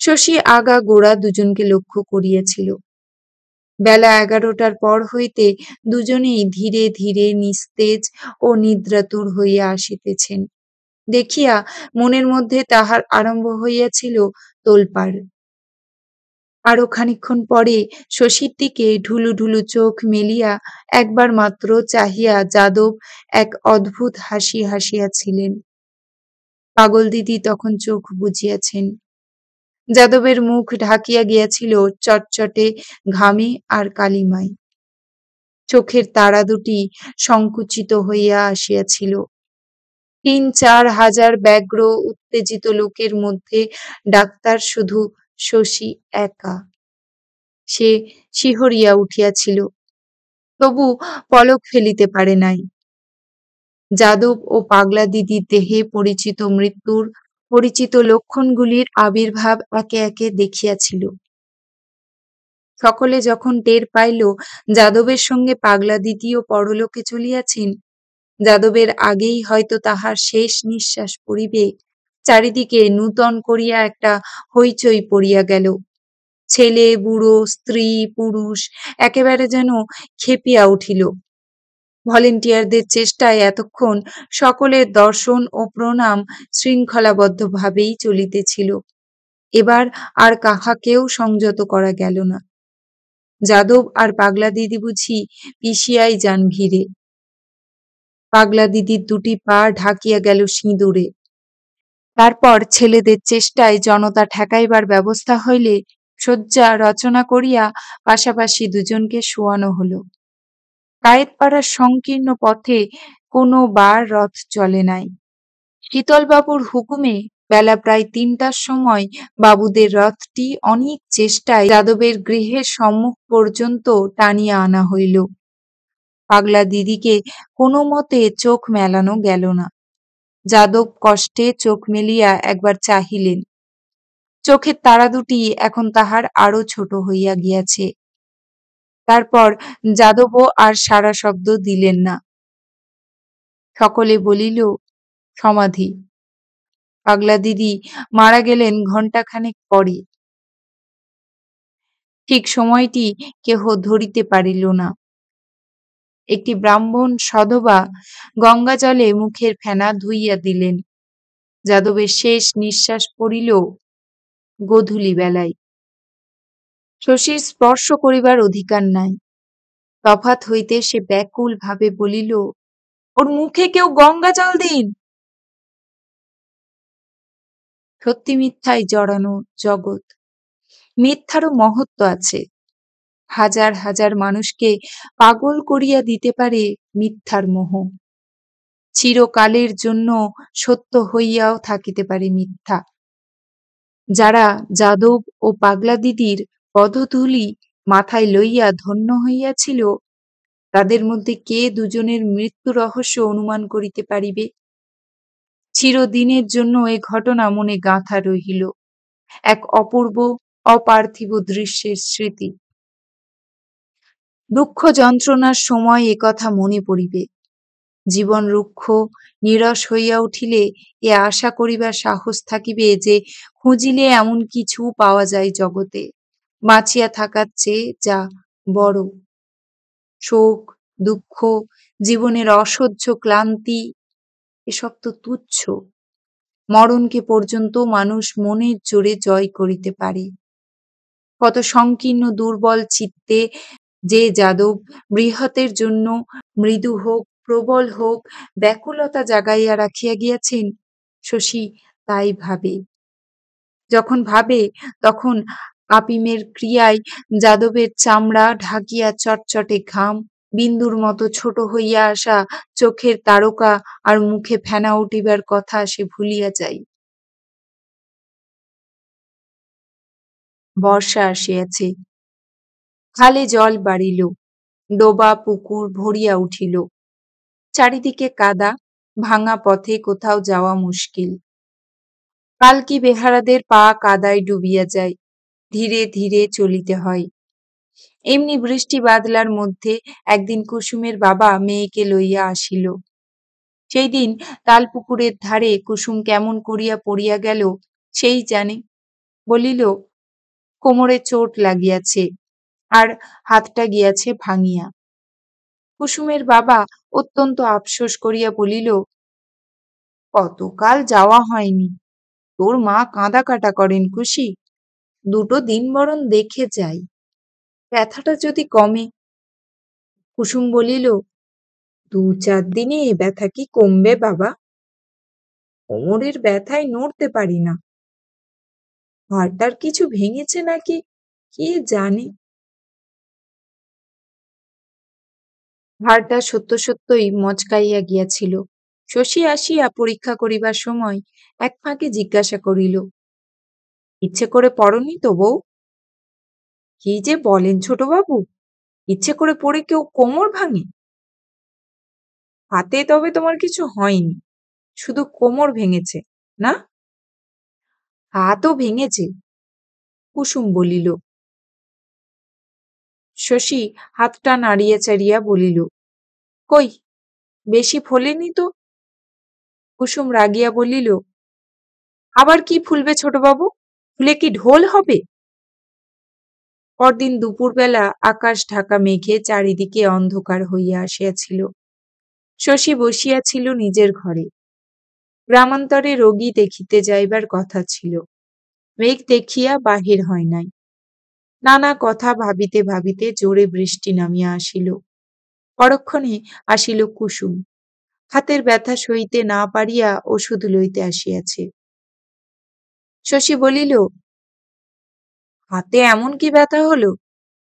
শশী আগা গোড়া দুজনকে লক্ষ্য করিয়াছিল। বেলা 11টার পর হইতে দুজনেই ধীরে ধীরে নিস্তেজ ও নিদ্রাতুর হইয়া আসিতেছেন দেখিয়া মনের মধ্যে তাহার আরম্ভ হইয়াছিল তোলপাড়। আরো খানিকক্ষণ পরে শশীর দিকে ঢুলু ঢুলু চোখ মেলিয়া একবার মাত্র চাহিয়া যাদব এক অদ্ভুত হাসি হাসিয়াছিলেন। পাগল দিদি তখন চোখ বুজিয়াছেন। যাদবের মুখ ঢাকিয়া গিয়াছিল চটচটে ঘামে আর কালিমায়। চোখের তারা দুটি সংকুচিত হইয়া আসিয়াছিল। ৩-৪ হাজার ব্যগ্র উত্তেজিত লোকের মধ্যে ডাক্তার শুধু শশী একা। সে শিহরিয়া উঠিয়াছিল, তবু পলক ফেলিতে পারে নাই। যাদব ও পাগলা দিদির দেহে পরিচিত মৃত্যুর পরিচিত লক্ষণগুলির আবির্ভাব একে একে দেখিয়াছিল। সকলে যখন টের পাইল যাদবের সঙ্গে পাগলা দিদিও পরলোকে চলিয়াছেন, যাদবের আগেই হয়তো তাহার শেষ নিঃশ্বাস পড়িবে, চারিদিকে নূতন করিয়া একটা হইচই পড়িয়া গেল। ছেলে বুড়ো স্ত্রী পুরুষ একেবারে যেন খেপিয়া উঠিল। ভলেন্টিয়ারদের চেষ্টায় এতক্ষণ সকলের দর্শন ও প্রণাম শৃঙ্খলাবদ্ধভাবেই চলিতেছিল। এবার আর কাহাকেও সংযত করা গেল না। যাদব আর পাগলা দিদি বুঝি পিষিয়াই যান ভিড়ে। পাগলা দিদির দুটি পা ঢাকিয়া গেল সিঁদুরে। তারপর ছেলেদের চেষ্টায় জনতা ঠেকাইবার ব্যবস্থা হইলে শয্যা রচনা করিয়া পাশাপাশি দুজনকে শোয়ানো হল। কায়েতপাড়ার সংকীর্ণ পথে কোনো বার রথ চলে নাই। শীতলবাবুর হুকুমে বেলা প্রায় ৩টার সময় বাবুদের রথটি অনেক চেষ্টায় যাদবের গৃহের সম্মুখ পর্যন্ত টানিয়া আনা হইল। পাগলা দিদিকে কোনো মতে চোখ মেলানো গেল না। যাদব কষ্টে চোখ মেলিয়া একবার চাহিলেন। চোখের তারা দুটি এখন তাহার আরো ছোট হইয়া গিয়াছে। তারপর যাদবও আর সাড়া শব্দ দিলেন না। সকলে বলিল, সমাধি। পাগলা দিদি মারা গেলেন ঘণ্টাখানেক পরে। ঠিক সময়টি কেহ ধরিতে পারিল না। একটি ব্রাহ্মণ সধবা গঙ্গাজলে মুখের ফেনা ধুইয়া দিলেন। যাদবের শেষ নিঃশ্বাস পড়িল গোধূলি বেলায়। শশীর স্পর্শ করিবার অধিকার নাই। তফাৎ হইতে সে ব্যাকুল ভাবে বলিল, ওর মুখে কেউ গঙ্গা জল দিন। সত্যি মিথ্যায় জড়ানো জগৎ। মিথ্যারও মহত্ব আছে। হাজার হাজার মানুষকে পাগল করিয়া দিতে পারে মিথ্যার মোহ। চিরকালের জন্য সত্য হইয়াও থাকিতে পারে মিথ্যা। যারা যাদব ও পাগলা দিদির পদধূলি মাথায় লইয়া ধন্য হইয়াছিল, তাদের মধ্যে কে দুজনের মৃত্যু রহস্য অনুমান করিতে পারিবে? চিরদিনের জন্য এ ঘটনা মনে গাঁথা রহিল, এক অপূর্ব অপার্থিব দৃশ্যের স্মৃতি। দুঃখ যন্ত্রণার সময় একথা মনে পড়িবে। জীবন রুক্ষ নীরস হইয়া উঠিলে এ আশা করিবার সাহস থাকিবে যে খুঁজিলে এমন কিছু পাওয়া যায় জগতে, বাঁচিয়া থাকার চেয়ে যা বড়। শোক, দুঃখ, জীবনের অসহ্য ক্লান্তি এসব তো তুচ্ছ। মরণকে পর্যন্ত মানুষ মনের জোরে জয় করিতে পারে। কত সংকীর্ণ দুর্বল চিত্তে যে যাদব বৃহতের জন্য মৃদু হোক প্রবল হোক ব্যাকুলতা জাগাইয়া রাখিয়া গিয়াছেন, শশী তাই ভাবে। যখন ভাবে তখন আপিমের ক্রিয়ায় যাদবের চামড়া ঢাকিয়া চটচটে ঘাম, বিন্দুর মতো ছোট হইয়া আসা চোখের তারকা আর মুখে ফেনা উঠিবার কথা সে ভুলিয়া যায়। বর্ষা আসিয়াছে, খালে জল বাড়িল, ডোবা পুকুর ভরিয়া উঠিল, চারিদিকে কাদা, ভাঙা পথে কোথাও যাওয়া মুশকিল। পালকি বেহারাদের পা কাদায় ডুবিয়া যায়, ধীরে ধীরে চলিতে হয়। এমনি বৃষ্টি বাদলার মধ্যে একদিন কুসুমের বাবা মেয়েকে লইয়া আসিল। সেই দিন তালপুকুরের ধারে কুসুম কেমন করিয়া পড়িয়া গেল সেই জানে। বলিল, কোমরে চোট লাগিয়াছে, আর হাতটা গিয়াছে ভাঙিয়া। কুসুমের বাবা অত্যন্ত আফসোস করিয়া বলিল, কতকাল যাওয়া হয়নি, তোর মা কাঁদা কাটা করেন খুশি, দুটো দিন বরং দেখে যাই, ব্যথাটা যদি কমে। কুসুম বলিল, 2-4 দিনে এ ব্যথা কি কমবে বাবা? কোমরের ব্যথায় নড়তে পারি না, হাড়টার কিছু ভেঙেছে নাকি কে জানে। হাড়টা সত্য সত্যই মচকাইয়া গিয়াছিল। শশী আসিয়া পরীক্ষা করিবার সময় এক ফাঁকে জিজ্ঞাসা করিল, ইচ্ছে করে পড়নি তো বউ? কি যে বলেন ছোটবাবু, ইচ্ছে করে পড়ে কেউ কোমর ভাঙে? হাতে তবে তোমার কিছু হয়নি, শুধু কোমর ভেঙেছে না? হাতও ভেঙেছে, কুসুম বলিল। শশী হাতটা নাড়িয়া চাড়িয়া বলিল, কই, বেশি ফোলেনি তো। কুসুম রাগিয়া বলিল, আবার কি ফুলবে ছোটবাবু, ফুলে কি ঢোল হবে? পরদিন দুপুরবেলা আকাশ ঢাকা মেঘে চারিদিকে অন্ধকার হইয়া আসিয়াছিল। শশী বসিয়াছিল নিজের ঘরে। গ্রামান্তরে রোগী দেখিতে যাইবার কথা ছিল, মেঘ দেখিয়া বাহির হয় নাই। নানা কথা ভাবিতে ভাবিতে জোরে বৃষ্টি নামিয়া আসিল। পরক্ষণে আসিল কুসুম, হাতের ব্যথা সইতে না পারিয়া ওষুধ লইতে আসিয়াছে। শশী বলিল, হাতে এমন কি ব্যথা হলো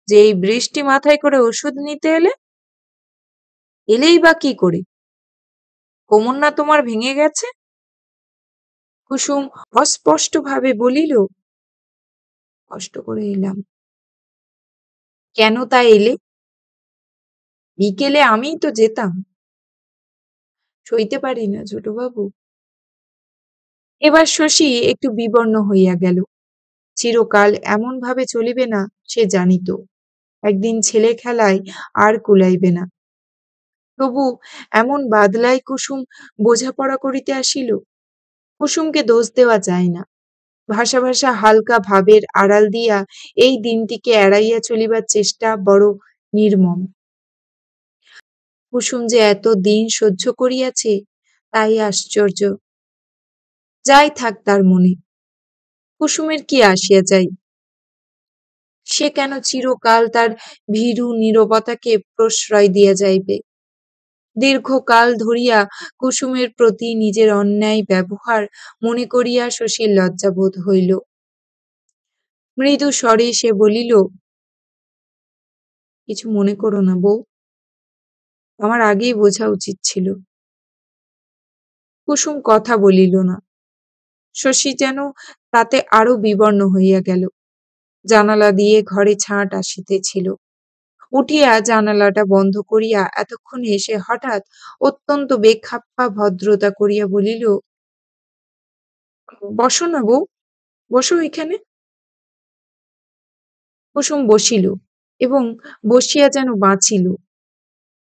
যে এই বৃষ্টি মাথায় করে ওষুধ নিতে এলে? এলেই বা কি করে? কোমর না তোমার ভেঙে গেছে? কুসুম অস্পষ্ট ভাবে বলিল, কষ্ট করে এলাম। কেন তা এলে? বিকেলে আমিই তো যেতাম। সইতে পারি না ছোটবাবু। এবার শশী একটু বিবর্ণ হইয়া গেল। চিরকাল এমন ভাবে চলিবে না সে জানিত। একদিন ছেলে খেলায় আর কুলাইবে না। তবু এমন বাদলায় কুসুম বোঝাপড়া করিতে আসিল। কুসুমকে দোষ দেওয়া যায় না। ভাষা ভাষা হালকা ভাবের আড়াল দিয়া এই দিনটিকে এড়াইয়া চলিবার চেষ্টা বড় নির্মম। কুসুম যে এত দিন সহ্য করিয়াছে তাই আশ্চর্য। যাই থাক তার মনে, কুসুমের কি আসিয়া যায়? সে কেন চিরকাল তার ভীরু নীরবতাকে প্রশ্রয় দিয়া যাইবে? দীর্ঘকাল ধরিয়া কুসুমের প্রতি নিজের অন্যায় ব্যবহার মনে করিয়া শশীর লজ্জাবোধ হইল। মৃদু স্বরে সে বলিল, কিছু মনে করো না বউ, আমার আগেই বোঝা উচিত ছিল। কুসুম কথা বলিল না। শশী যেন তাতে আরো বিবর্ণ হইয়া গেল। জানালা দিয়ে ঘরে ছাঁট আসিতেছিল। উঠিয়া জানালাটা বন্ধ করিয়া এতক্ষণে এসে হঠাৎ অত্যন্ত বেখাপ্পা ভদ্রতা করিয়া বলিল, বসো না বউ, বসো এখানে। কুসুম বসিল, এবং বসিয়া যেন বাঁচিল।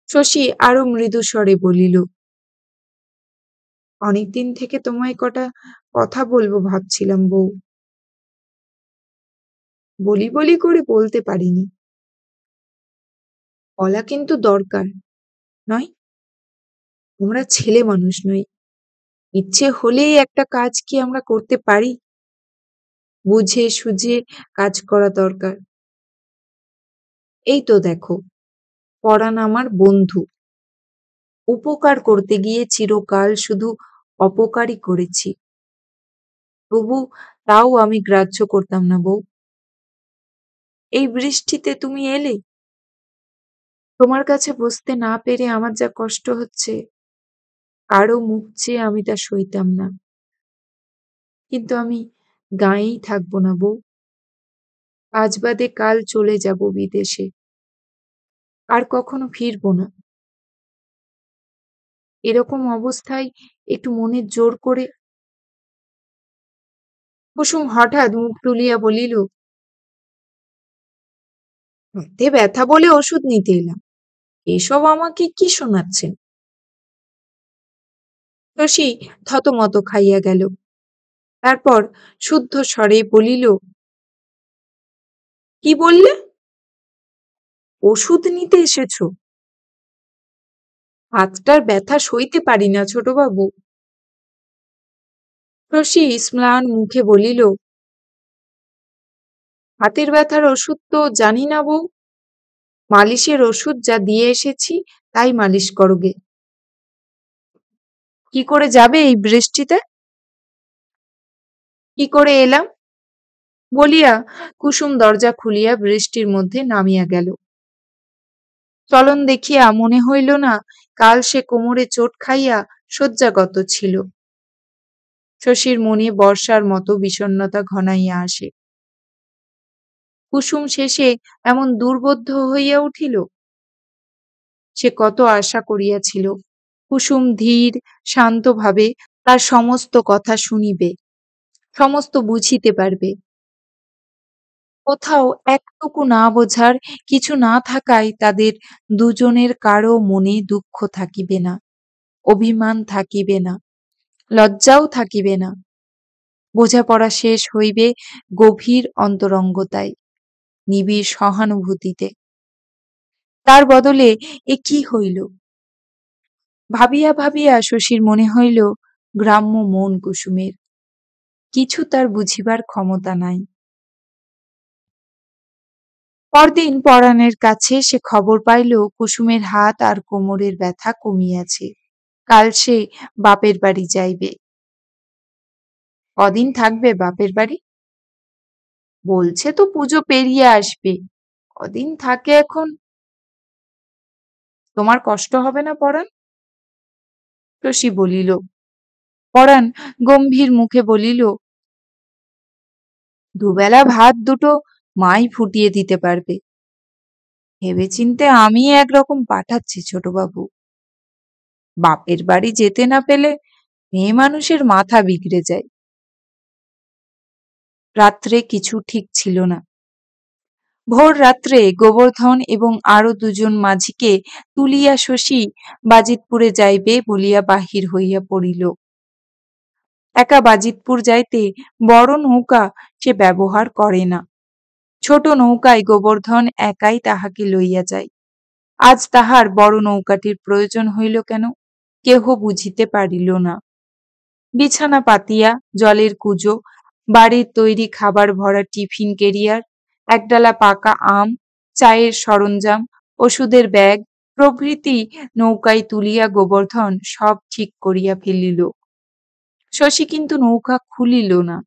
শশী আরো মৃদু স্বরে বলিল, অনেকদিন থেকে তোমায় কটা কথা বলবো ভাবছিলাম বউ, বলি বলি করে বলতে পারিনি। বলা কিন্তু দরকার, নয়? আমরা ছেলে মানুষ নই। ইচ্ছে হলেই একটা কাজ কি আমরা করতে পারি? বুঝে সুঝে কাজ করা দরকার। এই তো দেখো, পরাণ আমার বন্ধু। উপকার করতে গিয়ে চিরকাল শুধু অপকারই করেছি। তবু তাও আমি গ্রাহ্য করতাম না বউ। এই বৃষ্টিতে তুমি এলে, তোমার কাছে বসতে না পেরে আমার যা কষ্ট হচ্ছে, কারো মুখ চেয়ে আমি তা সইতাম না। কিন্তু আমি গাঁয়েই থাকবো না বউ। আজ বাদে কাল চলে যাব বিদেশে। আর কখনো ফিরবো না। এরকম অবস্থায় একটু মনের জোর করে। কুসুম হঠাৎ মুখ তুলিয়া বলিল, হাতে ব্যথা বলে ওষুধ নিতে এলাম। এসব আমাকে কি শোনাচ্ছেন? শশী থতমত খাইয়া গেল। তারপর শুদ্ধ স্বরে বলিল, কি বললে? ওষুধ নিতে এসেছো? হাতটার ব্যথা সইতে পারি না ছোটবাবু। শশী ম্লান মুখে বলিল, হাতের ব্যথার ওষুধ তো জানি না বউ। মালিশের ওষুধ যা দিয়ে এসেছি তাই মালিশ করোগে। কি করে যাবে এই বৃষ্টিতে? কি করে এলাম? বলিয়া কুসুম দরজা খুলিয়া বৃষ্টির মধ্যে নামিয়া গেল। চলন দেখিয়া মনে হইল না কাল সে কোমরে চোট খাইয়া শয্যাগত ছিল। শশীর মনে বর্ষার মতো বিষণ্ণতা ঘনাইয়া আসে। কুসুম শেষে এমন দুর্বোধ্য হইয়া উঠিল। সে কত আশা করিয়াছিল কুসুম ধীর শান্তভাবে তার সমস্ত কথা শুনিবে, সমস্ত বুঝিতে পারবে। কোথাও একটুকু না বোঝার, কিছু না থাকায় তাদের দুজনের কারো মনে দুঃখ থাকিবে না, অভিমান থাকিবে না, লজ্জাও থাকিবে না। বোঝাপড়া শেষ হইবে গভীর অন্তরঙ্গতায়, নিবিড় সহানুভূতিতে। তার বদলে এ কি হইল? ভাবিয়া ভাবিয়া শশীর মনে হইল গ্রাম্য মন কুসুমের, কিছু তার বুঝিবার ক্ষমতা নাই। পরদিন পরাণের কাছে সে খবর পাইল কুসুমের হাত আর কোমরের ব্যথা কমিয়াছে। কাল সে বাপের বাড়ি যাইবে। কদিন থাকবে বাপের বাড়ি? বলছে তো পুজো পেরিয়ে আসবে। কদিন থাকে এখন? তোমার কষ্ট হবে না পরাণ? শশী বলিল। পরাণ গম্ভীর মুখে বলিল, দুবেলা ভাত দুটো মাই ফুটিয়ে দিতে পারবে। ভেবেচিন্তে আমি একরকম পাঠাচ্ছি ছোটবাবু। বাপের বাড়ি যেতে না পেলে মেয়ে মানুষের মাথা বিগড়ে যায়। রাত্রে কিছু ঠিক ছিল না। ভোর রাত্রে গোবর্ধন এবং আরো দুজন মাঝিকে তুলিয়া শশী বাজিতপুরে যাইবে বলিয়া বাহির হইয়া পড়িল। একা বাজিতপুর যাইতে বড় নৌকা সে ব্যবহার করে না। ছোট নৌকায় গোবর্ধন একাই তাহাকে লইয়া যায়। আজ তাহার বড় নৌকাটির প্রয়োজন হইল কেন, কেহ বুঝিতে পারিল না। বিছানা পাতিয়া, জলের কুজো, বাড়ির তৈরি খাবার ভরা টিফিন কেরিয়ার, একডালা পাকা আম, চায়ের সরঞ্জাম, ওষুধের ব্যাগ প্রভৃতি নৌকায় তুলিয়া গোবর্ধন সব ঠিক করিয়া ফেলিল। শশী কিন্তু নৌকা খুলিল না।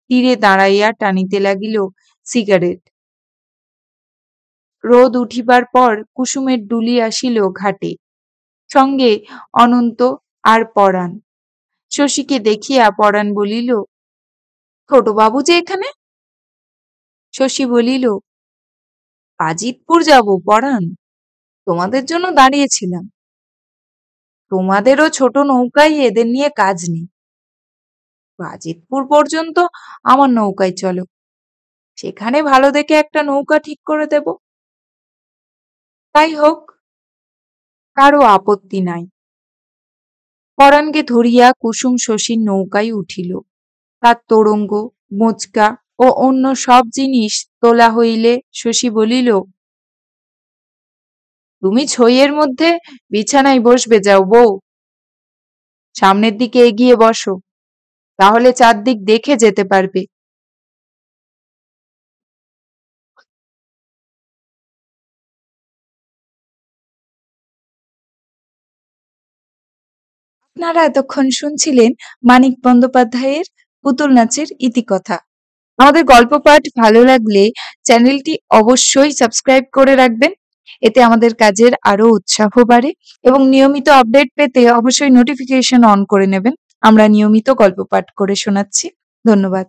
তীরে দাঁড়াইয়া টানিতে লাগিল সিগারেট। রোদ উঠিবার পর কুসুমের ডুলি আসিল ঘাটে, সঙ্গে অনন্ত আর পরাণ। শশীকে দেখিয়া পরাণ বলিল, ছোটবাবু যে এখানে? শশী বলিল, বাজিতপুর যাব পরাণ, তোমাদের জন্য দাঁড়িয়েছিলাম। তোমাদেরও ছোট নৌকায় এদের নিয়ে কাজ নেই। বাজিতপুর পর্যন্ত আমার নৌকায় চলো, সেখানে ভালো দেখে একটা নৌকা ঠিক করে দেব। তাই হোক, কারো আপত্তি নাই। পরাণকে ধরিয়া কুসুম শশীর নৌকায় উঠিল। তার তোরঙ্গ, মোচকা ও অন্য সব জিনিস তোলা হইলে শশী বলিল, তুমি ছইয়ের মধ্যে বিছানায় বসবে যাও বউ, সামনের দিকে এগিয়ে বসো, তাহলে চারদিক দেখে যেতে পারবে। আপনারা এতক্ষণ শুনছিলেন মানিক বন্দ্যোপাধ্যায়ের পুতুল নাচের ইতিকথা। আমাদের গল্প পাঠ ভালো লাগলে চ্যানেলটি অবশ্যই সাবস্ক্রাইব করে রাখবেন। এতে আমাদের কাজের আরো উৎসাহ বাড়ে এবং নিয়মিত আপডেট পেতে অবশ্যই নোটিফিকেশন অন করে নেবেন। আমরা নিয়মিত গল্প পাঠ করে শোনাচ্ছি। ধন্যবাদ।